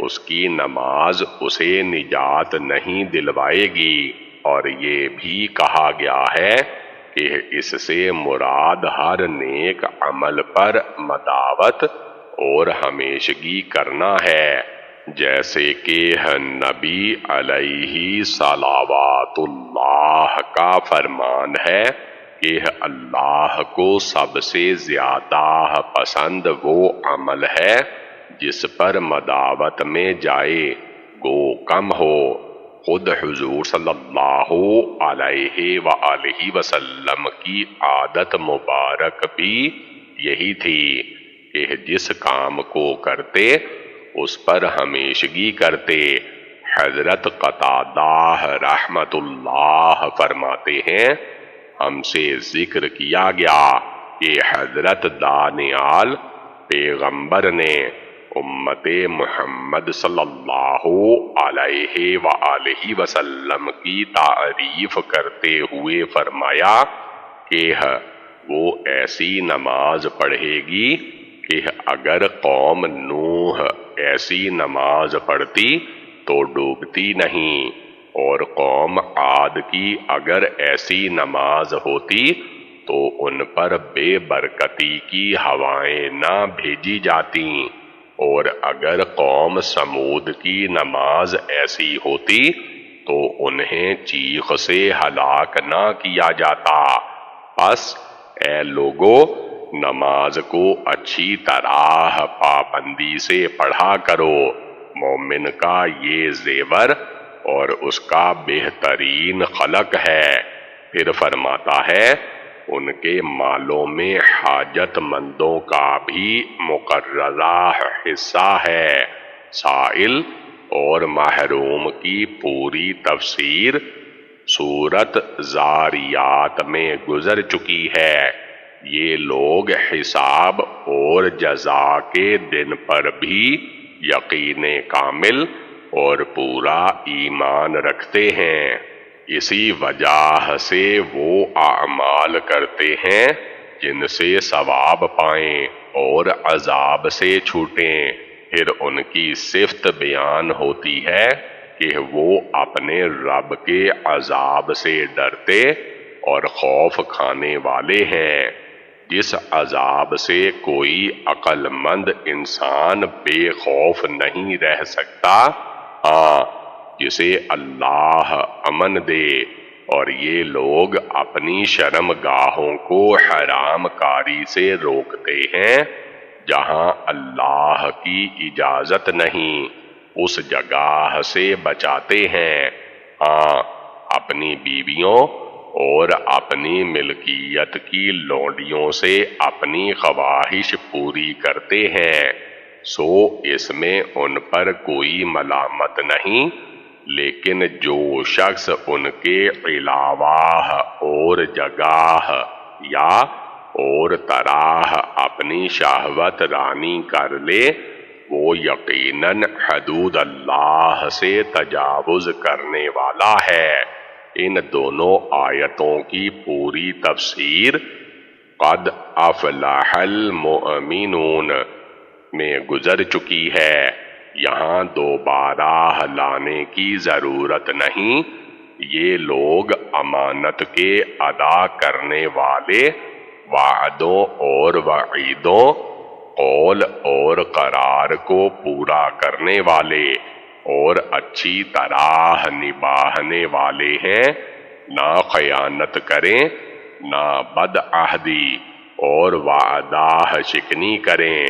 اس کی نماز اسے نجات نہیں دلوائے گی۔ اور یہ بھی کہا گیا ہے کہ اس سے مراد ہر نیک عمل پر مداوت اور ہمیشگی کرنا ہے، جیسے کہ نبی علیہ صلوات اللہ کا فرمان ہے کہ اللہ کو سب سے زیادہ پسند وہ عمل ہے جس پر مداوت میں جائے گو کم ہو۔ خود حضور صلی اللہ علیہ وآلہ وسلم کی عادت مبارک بھی یہی تھی کہ جس کام کو کرتے اس پر ہمیشگی کرتے۔ حضرت قتادہ رحمت اللہ فرماتے ہیں، ہم سے ذکر کیا گیا کہ حضرت دانیال پیغمبر نے امت محمد صلی اللہ علیہ وآلہ وسلم کی تعریف کرتے ہوئے فرمایا کہ وہ ایسی نماز پڑھے گی کہ اگر قوم نوح ایسی نماز پڑھتی تو ڈوبتی نہیں، اور قوم عاد کی اگر ایسی نماز ہوتی تو ان پر بے برکتی کی ہوائیں نہ بھیجی جاتیں، اور اگر قوم سمود کی نماز ایسی ہوتی تو انہیں چیخ سے ہلاک نہ کیا جاتا۔ پس اے لوگو، نماز کو اچھی طرح پابندی سے پڑھا کرو، مومن کا یہ زیور اور اس کا بہترین خلق ہے۔ پھر فرماتا ہے، ان کے مالوں میں حاجت مندوں کا بھی مقررہ حصہ ہے۔ سائل اور محروم کی پوری تفسیر سورت زاریات میں گزر چکی ہے۔ یہ لوگ حساب اور جزا کے دن پر بھی یقین کامل اور پورا ایمان رکھتے ہیں، اسی وجہ سے وہ اعمال کرتے ہیں جن سے ثواب پائیں اور عذاب سے چھوٹیں۔ پھر ان کی صفت بیان ہوتی ہے کہ وہ اپنے رب کے عذاب سے ڈرتے اور خوف کھانے والے ہیں، جس عذاب سے کوئی عقل مند انسان بے خوف نہیں رہ سکتا، ہاں جسے اللہ امن دے۔ اور یہ لوگ اپنی شرم گاہوں کو حرام کاری سے روکتے ہیں، جہاں اللہ کی اجازت نہیں اس جگہ سے بچاتے ہیں، ہاں اپنی بیویوں اور اپنی ملکیت کی لونڈیوں سے اپنی خواہش پوری کرتے ہیں، سو اس میں ان پر کوئی ملامت نہیں، لیکن جو شخص ان کے علاوہ اور جگہ یا اور طرح اپنی شہوت رانی کر لے، وہ یقیناً حدود اللہ سے تجاوز کرنے والا ہے۔ ان دونوں آیتوں کی پوری تفسیر قد افلح المؤمنون میں گزر چکی ہے، یہاں دوبارہ لانے کی ضرورت نہیں۔ یہ لوگ امانت کے ادا کرنے والے، وعدوں اور وعیدوں، قول اور قرار کو پورا کرنے والے اور اچھی طرح نبھانے والے ہیں، نہ خیانت کریں، نہ بدعہدی اور وعدہ شکنی کریں۔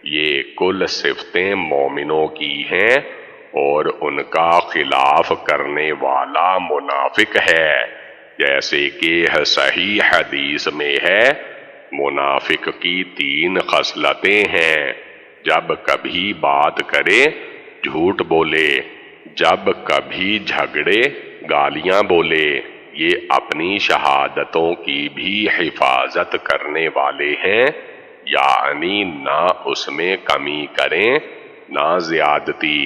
یہ کل صفتیں مومنوں کی ہیں، اور ان کا خلاف کرنے والا منافق ہے، جیسے کہ صحیح حدیث میں ہے، منافق کی 3 خصلتیں ہیں: جب کبھی بات کرے جھوٹ بولے، جب کبھی جھگڑے گالیاں بولے۔ یہ اپنی شہادتوں کی بھی حفاظت کرنے والے ہیں، یعنی نہ اس میں کمی کریں، نہ زیادتی،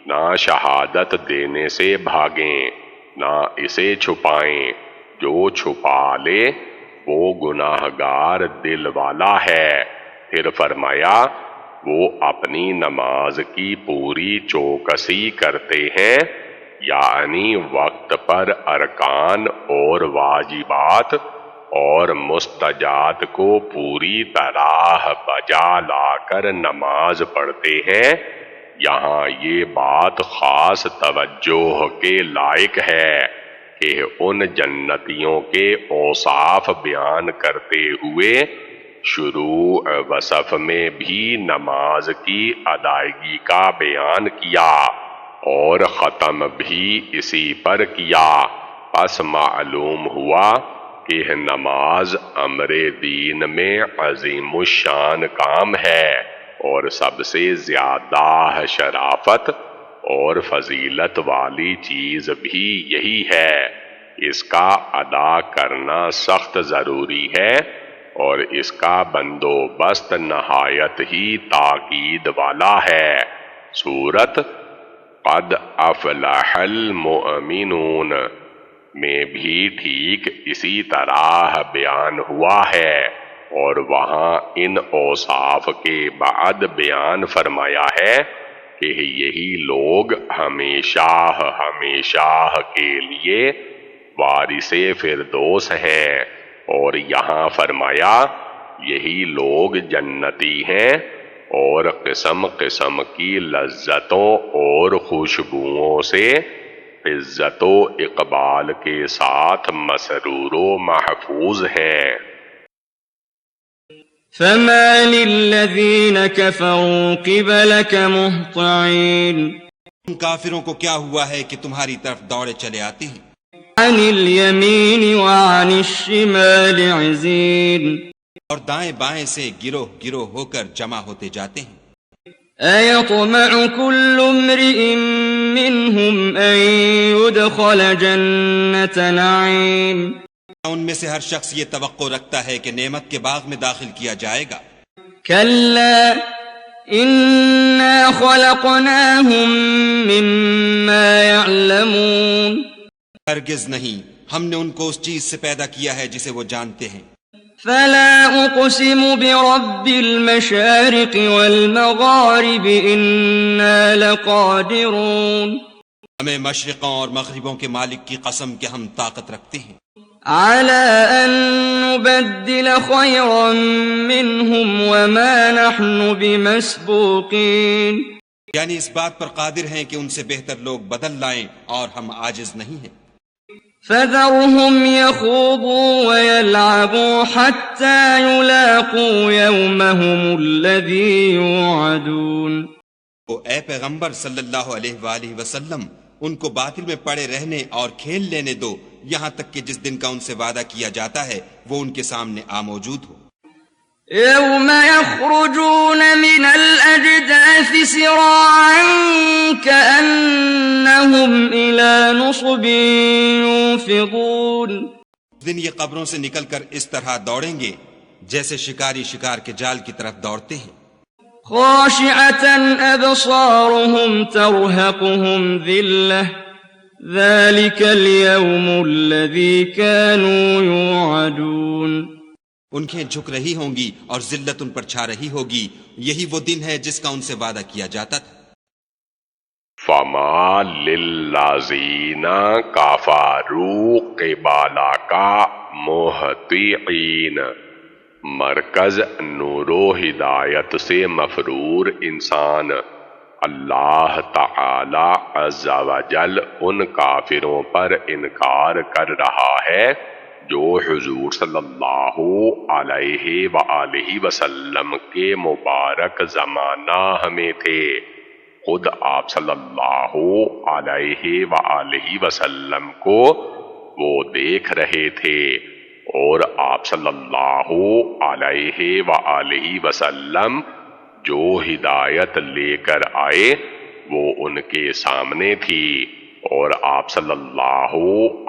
نہ شہادت دینے سے بھاگیں، نہ اسے چھپائیں۔ جو چھپا لے وہ گناہگار دل والا ہے۔ پھر فرمایا وہ اپنی نماز کی پوری چوکسی کرتے ہیں، یعنی وقت پر ارکان اور واجبات اور مستجات کو پوری طرح بجا لا کر نماز پڑھتے ہیں۔ یہاں یہ بات خاص توجہ کے لائق ہے کہ ان جنتیوں کے اوصاف بیان کرتے ہوئے شروع وصف میں بھی نماز کی ادائیگی کا بیان کیا اور ختم بھی اسی پر کیا۔ پس معلوم ہوا کہ نماز امر دین میں عظیم الشان کام ہے، اور سب سے زیادہ شرافت اور فضیلت والی چیز بھی یہی ہے۔ اس کا ادا کرنا سخت ضروری ہے، اور اس کا بندوبست نہایت ہی تاکید والا ہے۔ سورۃ قد افلح المؤمنون میں بھی ٹھیک اسی طرح بیان ہوا ہے، اور وہاں ان اوصاف کے بعد بیان فرمایا ہے کہ یہی لوگ ہمیشہ کے لیے وارث فردوس ہیں، اور یہاں فرمایا یہی لوگ جنتی ہیں، اور قسم قسم کی لذتوں اور خوشبوؤں سے عزت و اقبال کے ساتھ مسرور و محفوظ ہیں۔ فَمَالِ الَّذِينَ كَفَرُوا قِبَلَكَ مُهْطِعِينَ ان کافروں کو کیا ہوا ہے کہ تمہاری طرف دوڑے چلے آتے ہیں؟ عَنِ الْيَمِينِ وَعَنِ الشِّمَالِ عِزِينَ اور دائیں بائیں سے گروہ گروہ ہو کر جمع ہوتے جاتے ہیں۔ أَيَطْمَعُ كُلُّ امْرِئٍ مِّنْهُمْ أَن يُدْخَلَ جَنَّةَ نَعِيمٍ ان میں سے ہر شخص یہ توقع رکھتا ہے کہ نعمت کے باغ میں داخل کیا جائے گا۔ كَلَّا إِنَّا خَلَقْنَاهُم مِّمَّا يَعْلَمُونَ ہرگز نہیں، ہم نے ان کو اس چیز سے پیدا کیا ہے جسے وہ جانتے ہیں۔ فَلَا أُقْسِمُ بِرَبِّ الْمَشَارِقِ وَالْمَغَارِبِ إِنَّا لَقَادِرُونَ ہمیں مشرقوں اور مغربوں کے مالک کی قسم کہ ہم طاقت رکھتے ہیں۔ على أن نبدل خيرا منهم وما نحن بمسبوقين. یعنی اس بات پر قادر ہیں کہ ان سے بہتر لوگ بدل لائیں اور ہم عاجز نہیں ہیں. فذرهم يخوضوا ويلعبوا حتى يلاقوا يومهم الذي يوعدون. تو اے پیغمبر صلی اللہ علیہ وآلہ وسلم ان کو باطل میں پڑے رہنے اور کھیل لینے دو یہاں تک کہ جس دن کا ان سے وعدہ کیا جاتا ہے وہ ان کے سامنے موجود ہو. يوم يخرجون من الأجداث سراعا كأنهم إلى نصب يوفضون. اس دن یہ قبروں سے نکل کر اس طرح دوڑیں گے جیسے شکاری شکار کے جال کی طرف دوڑتے ہیں. خاشعة أبصارهم ترهقهم ذلة ذلك اليوم الذي كانوا يوعدون. انکھیں جھک رہی ہوں گی اور ذلت ان پر چھا رہی ہوگی، یہی وہ دن ہے جس کا ان سے وعدہ کیا جاتا تھا. فما للذین کفروا قبلک مہطعین. مرکز نور و ہدایت سے مفرور انسان اللہ تعالی عز و جل ان کافروں پر انکار کر رہا ہے جو حضور صلی اللہ علیہ وآلہ وسلم کے مبارک زمانہ میں تھے. خود آپ صلی اللہ علیہ وآلہ وسلم کو وہ دیکھ رہے تھے اور آپ صلی اللہ علیہ وآلہ وسلم جو ہدایت لے کر آئے وہ ان کے سامنے تھی اور آپ صلی اللہ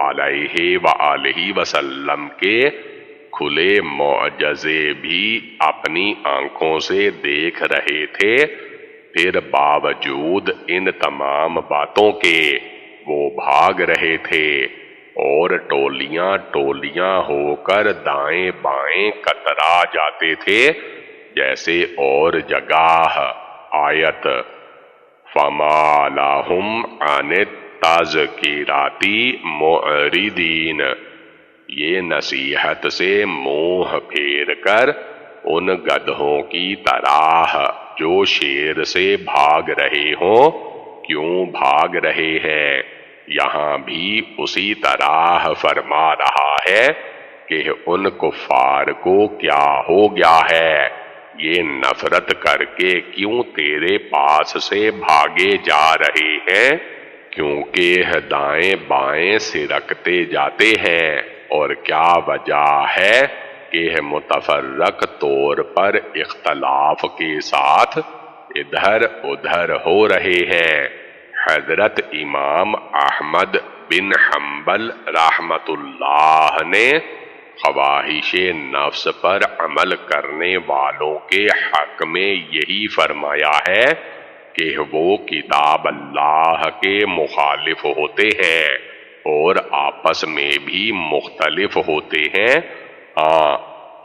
علیہ وآلہ وسلم کے کھلے معجزے بھی اپنی آنکھوں سے دیکھ رہے تھے. پھر باوجود ان تمام باتوں کے وہ بھاگ رہے تھے اور ٹولیاں ٹولیاں ہو کر دائیں بائیں کترا جاتے تھے جیسے اور جگہ آیت فما لہم عن التذکرات معرضین. یہ نصیحت سے منہ پھیر کر ان گدھوں کی طرح جو شیر سے بھاگ رہے ہوں کیوں بھاگ رہے ہیں. یہاں بھی اسی طرح فرما رہا ہے کہ ان کفار کو کیا ہو گیا ہے، یہ نفرت کر کے کیوں تیرے پاس سے بھاگے جا رہے ہیں، کیونکہ دائیں بائیں سرکتے جاتے ہیں. اور کیا وجہ ہے کہ متفرق طور پر اختلاف کے ساتھ ادھر ادھر ہو رہے ہیں. حضرت امام احمد بن حنبل رحمت اللہ نے خواہش نفس پر عمل کرنے والوں کے حق میں یہی فرمایا ہے کہ وہ کتاب اللہ کے مخالف ہوتے ہیں اور آپس میں بھی مختلف ہوتے ہیں. ہاں،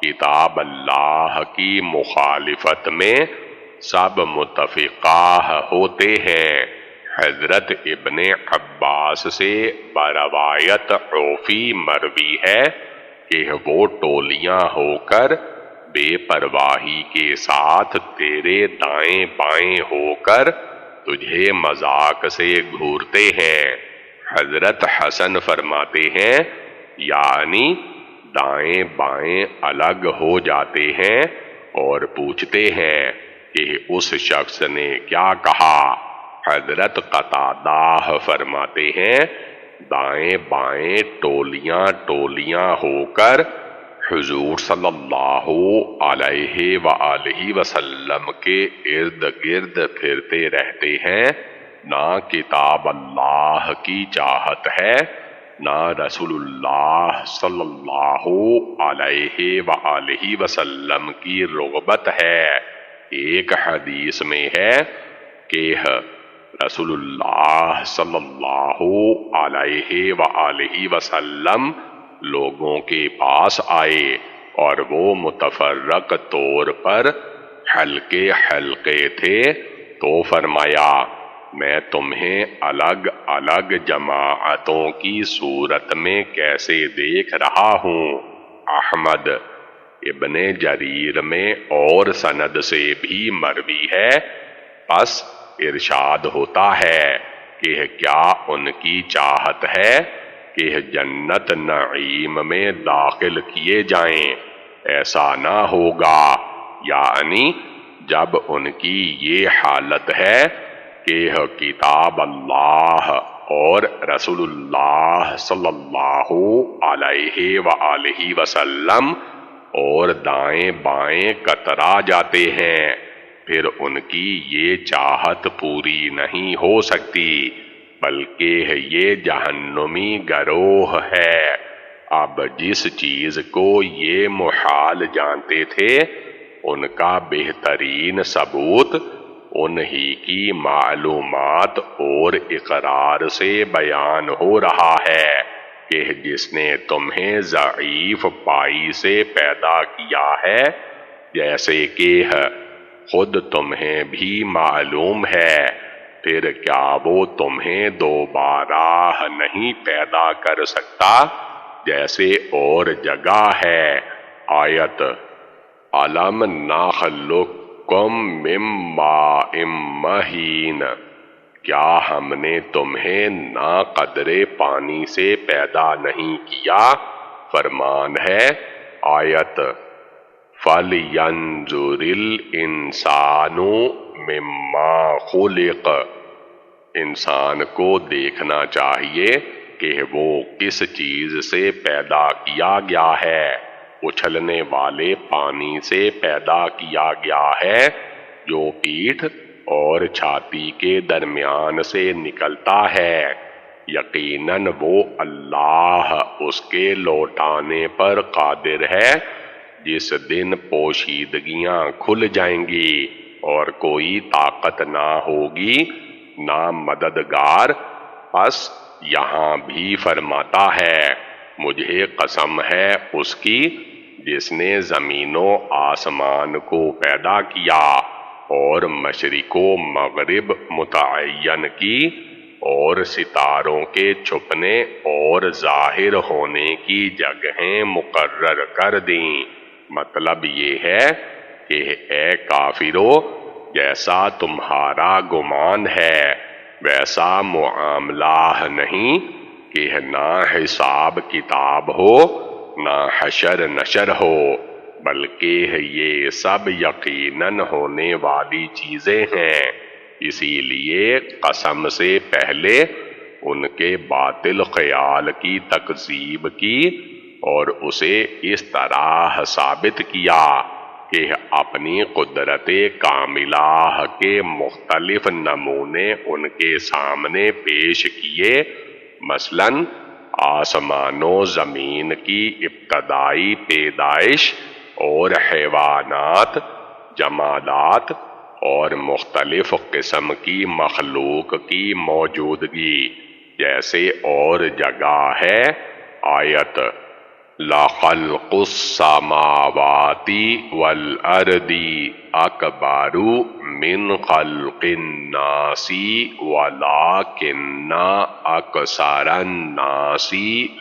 کتاب اللہ کی مخالفت میں سب متفقہ ہوتے ہیں. حضرت ابن عباس سے بروایت عوفی مروی ہے کہ وہ ٹولیاں ہو کر بے پرواہی کے ساتھ تیرے دائیں بائیں ہو کر تجھے مذاق سے گھورتے ہیں. حضرت حسن فرماتے ہیں یعنی دائیں بائیں الگ ہو جاتے ہیں اور پوچھتے ہیں کہ اس شخص نے کیا کہا. حضرت قتادہ فرماتے ہیں دائیں بائیں ٹولیاں ٹولیاں ہو کر حضور صلی اللہ علیہ وآلہ وسلم کے ارد گرد پھرتے رہتے ہیں. نہ کتاب اللہ کی چاہت ہے نہ رسول اللہ صلی اللہ علیہ وآلہ وسلم کی رغبت ہے. ایک حدیث میں ہے کہ رسول اللہ صلی اللہ علیہ وآلہ وسلم لوگوں کے پاس آئے اور وہ متفرق طور پر حلقے حلقے تھے تو فرمایا میں تمہیں الگ الگ جماعتوں کی صورت میں کیسے دیکھ رہا ہوں۔ احمد ابن جریر میں اور سند سے بھی مروی ہے، پس ارشاد ہوتا ہے کہ کیا ان کی چاہت ہے کہ جنت نعیم میں داخل کیے جائیں؟ ایسا نہ ہوگا، یعنی جب ان کی یہ حالت ہے کہ کتاب اللہ اور رسول اللہ صلی اللہ علیہ وآلہ وسلم اور دائیں بائیں کترا جاتے ہیں، پھر ان کی یہ چاہت پوری نہیں ہو سکتی، بلکہ یہ جہنمی گروہ ہے۔ اب جس چیز کو یہ محال جانتے تھے، ان کا بہترین ثبوت انہی کی معلومات اور اقرار سے بیان ہو رہا ہے کہ جس نے تمہیں ضعیف پائی سے پیدا کیا ہے، جیسے کہ خود تمہیں بھی معلوم ہے، پھر کیا وہ تمہیں دوبارہ نہیں پیدا کر سکتا جیسے اور جگہ ہے۔ آیت أَلَمْ نَخْلُقكُّم مِّن مَّاءٍ مَّهِينٍ، کیا ہم نے تمہیں ناقدرے پانی سے پیدا نہیں کیا؟ فرمان ہے۔ آیت فَلْيَنظُرِ الْإِنسَانُ مِمَّا خُلِقَ، انسان کو دیکھنا چاہیے کہ وہ کس چیز سے پیدا کیا گیا ہے۔ اچھلنے والے پانی سے پیدا کیا گیا ہے جو پیٹھ اور چھاتی کے درمیان سے نکلتا ہے، یقیناً وہ اللہ اس کے لوٹانے پر قادر ہے جس دن پوشیدگیاں کھل جائیں گی اور کوئی طاقت نہ ہوگی نہ مددگار۔ پس یہاں بھی فرماتا ہے، مجھے قسم ہے اس کی جس نے زمین و آسمان کو پیدا کیا اور مشرق و مغرب متعین کی اور ستاروں کے چھپنے اور ظاہر ہونے کی جگہیں مقرر کر دیں۔ مطلب یہ ہے کہ اے کافرو، جیسا تمہارا گمان ہے ویسا معاملہ نہیں کہ نہ حساب کتاب ہو نہ حشر نشر ہو، بلکہ یہ سب یقیناً ہونے والی چیزیں ہیں۔ اسی لیے قسم سے پہلے ان کے باطل خیال کی تکذیب کی اور اسے اس طرح ثابت کیا کہ اپنی قدرت کاملہ کے مختلف نمونے ان کے سامنے پیش کیے، مثلاً آسمان و زمین کی ابتدائی پیدائش اور حیوانات، جمادات اور مختلف قسم کی مخلوق کی موجودگی جیسے اور جگہ ہے۔ آیت لَخَلْقُ السَّمَاوَاتِ وَالْأَرْضِ أَكْبَرُ مِنْ خَلْقِ النَّاسِ وَلَكِنَّ أَكْثَرَ النَّاسِ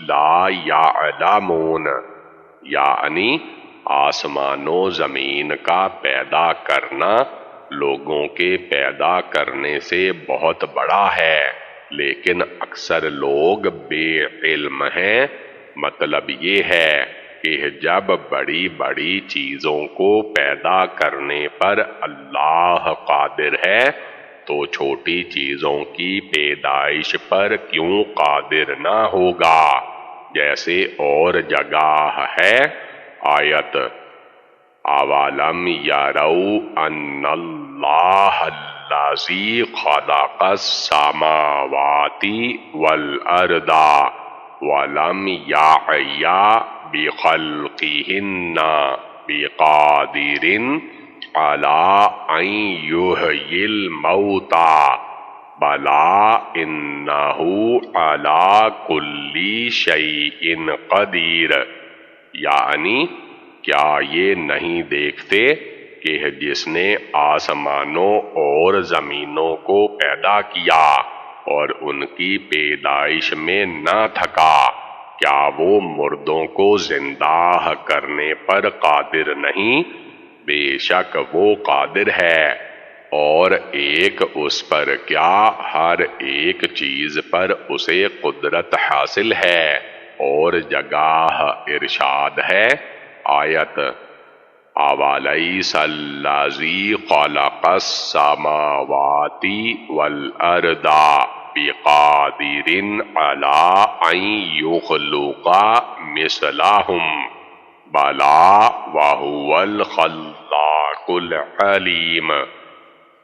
لَا يَعْلَمُونَ، یعنی آسمان و زمین کا پیدا کرنا لوگوں کے پیدا کرنے سے بہت بڑا ہے، لیکن اکثر لوگ بے علم ہیں۔ مطلب یہ ہے کہ جب بڑی بڑی چیزوں کو پیدا کرنے پر اللہ قادر ہے تو چھوٹی چیزوں کی پیدائش پر کیوں قادر نہ ہوگا، جیسے اور جگہ ہے۔ آیت اَوَلَمْ يَرَوْا أَنَّ اللَّهَ الَّذِي خَلَقَ السَّمَاوَاتِ وَالْأَرْضَ وَلَمْ يَعْيَ بِخَلْقِهِنَّ بِقَادِرٍ عَلَىٰ أَن يُحْيِيَ الْمَوْتَىٰ بَلَىٰ إِنَّهُ عَلَىٰ كُلِّ شَيْءٍ قَدِيرٌ، یعنی کیا یہ نہیں دیکھتے کہ جس نے آسمانوں اور زمینوں کو پیدا کیا اور ان کی پیدائش میں نہ تھکا، کیا وہ مردوں کو زندہ کرنے پر قادر نہیں؟ بے شک وہ قادر ہے، اور ایک اس پر کیا ہر ایک چیز پر اسے قدرت حاصل ہے۔ اور جگہ ارشاد ہے، آیت اَوَلَيْسَ الَّذِي خَلَقَ السَّمَاوَاتِ وَالْأَرْضَ بِقَادِرٍ عَلَىٰ أَن يُخْلِقَ مِثْلَهُم بَلَىٰ وَهُوَ الْخَلَّاقُ الْعَلِيمُ۔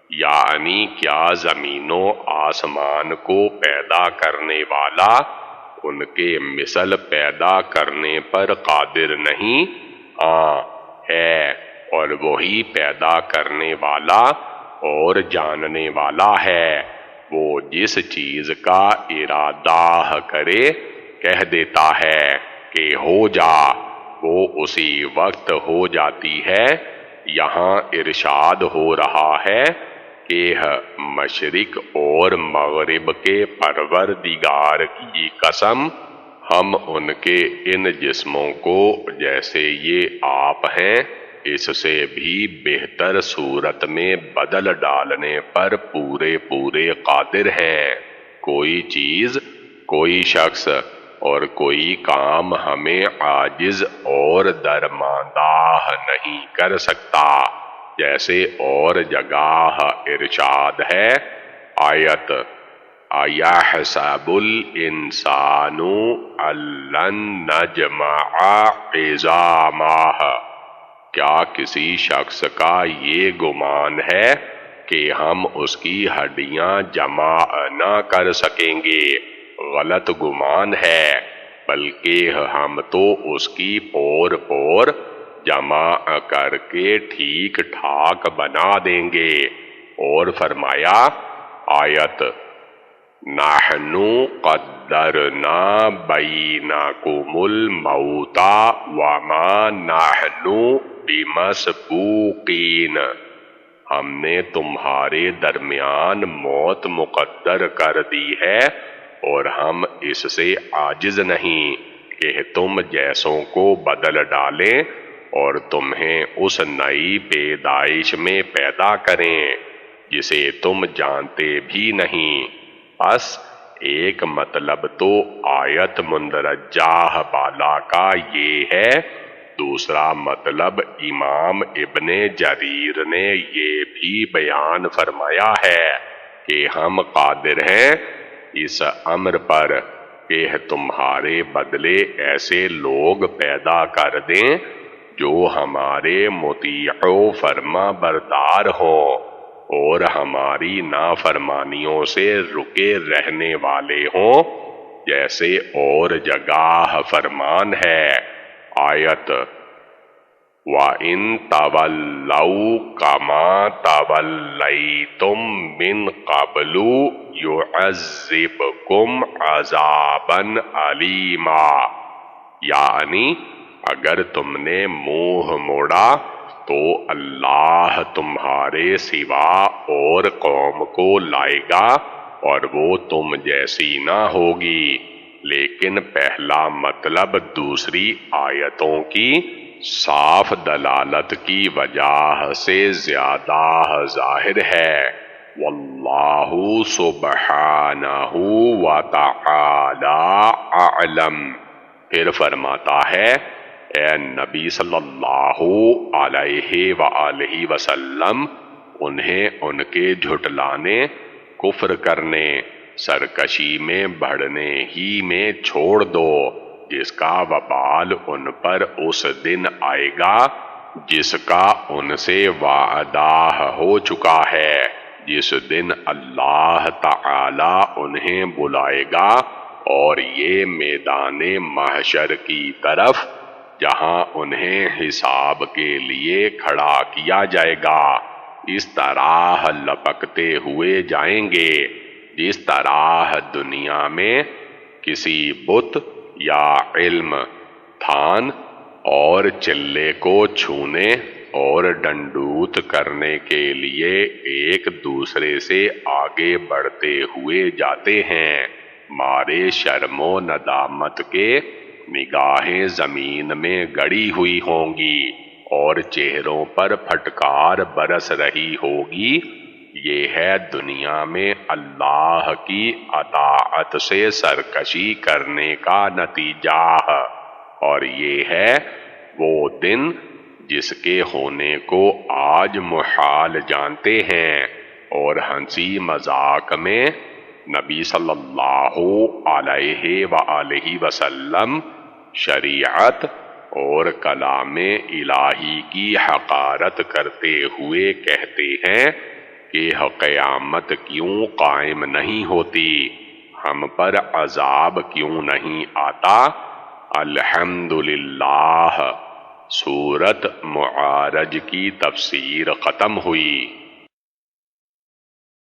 یعنی کیا زمین و آسمان کو پیدا کرنے والا ان کے مثل پیدا کرنے پر قادر نہیں؟ ہاں ہے، اور وہی پیدا کرنے والا اور جاننے والا ہے۔ وہ جس چیز کا ارادہ کرے کہہ دیتا ہے کہ ہو جا، وہ اسی وقت ہو جاتی ہے۔ یہاں ارشاد ہو رہا ہے کہ مشرق اور مغرب کے پروردگار کی قسم، ہم ان کے ان جسموں کو جیسے یہ آپ ہیں اس سے بھی بہتر صورت میں بدل ڈالنے پر پورے قادر ہیں۔ کوئی چیز، کوئی شخص اور کوئی کام ہمیں عاجز اور درماندہ نہیں کر سکتا۔ جیسے اور جگہ ارشاد ہے، آیت اَيَحْسَبُ الْإِنسَانُ أَلَّن نَّجْمَعَ عِظَامَهُ، کیا کسی شخص کا یہ گمان ہے کہ ہم اس کی ہڈیاں جمع نہ کر سکیں گے؟ غلط گمان ہے، بلکہ ہم تو اس کی پور جمع کر کے ٹھیک ٹھاک بنا دیں گے۔ اور فرمایا، آیت نَحْنُ قَدَّرْنَا بَيْنَكُمُ الْمَوْتَ وَمَا نَحْنُ بِمَسْبُوقِينَ، ہم نے تمہارے درمیان موت مقدر کر دی ہے اور ہم اس سے عاجز نہیں کہ تم جیسوں کو بدل ڈالیں اور تمہیں اس نئی پیدائش میں پیدا کریں جسے تم جانتے بھی نہیں۔ بس ایک مطلب تو آیت مندرجہ بالا کا یہ ہے، دوسرا مطلب امام ابن جریر نے یہ بھی بیان فرمایا ہے کہ ہم قادر ہیں اس امر پر کہ تمہارے بدلے ایسے لوگ پیدا کر دیں جو ہمارے مطیع و فرما بردار ہوں اور ہماری نافرمانیوں سے رکے رہنے والے ہوں، جیسے اور جگہ فرمان ہے، آیت وَإِن تَوَلَّوْا كَمَا تَوَلَّيْتُم مِّن قَبْلُ يُعَذِّبْكُمْ عَذَابًا أَلِيمًا، یعنی اگر تم نے منہ موڑا تو اللہ تمہارے سوا اور قوم کو لائے گا اور وہ تم جیسی نہ ہوگی۔ لیکن پہلا مطلب دوسری آیتوں کی صاف دلالت کی وجہ سے زیادہ ظاہر ہے۔ واللہ سبحانہ وتعالی اعلم۔ پھر فرماتا ہے، اے نبی صلی اللہ علیہ وآلہ وسلم، انہیں ان کے جھٹلانے، کفر کرنے، سرکشی میں بڑھنے ہی میں چھوڑ دو، جس کا وبال ان پر اس دن آئے گا جس کا ان سے وعدہ ہو چکا ہے، جس دن اللہ تعالی انہیں بلائے گا اور یہ میدان محشر کی طرف، جہاں انہیں حساب کے لیے کھڑا کیا جائے گا، اس طرح لپکتے ہوئے جائیں گے جس طرح دنیا میں کسی بت یا علم، تھان اور چلے کو چھونے اور ڈنڈوت کرنے کے لیے ایک دوسرے سے آگے بڑھتے ہوئے جاتے ہیں، مارے شرم و ندامت کے نگاہیں زمین میں گڑی ہوئی ہوں گی اور چہروں پر پھٹکار برس رہی ہوگی۔ یہ ہے دنیا میں اللہ کی اطاعت سے سرکشی کرنے کا نتیجہ، اور یہ ہے وہ دن جس کے ہونے کو آج محال جانتے ہیں، اور ہنسی مذاق میں نبی صلی اللہ علیہ وآلہ وسلم شریعت اور کلام الہی کی حقارت کرتے ہوئے کہتے ہیں کہ قیامت کیوں قائم نہیں ہوتی، ہم پر عذاب کیوں نہیں آتا۔ الحمدللہ۔ سورت معارج کی تفسیر ختم ہوئی۔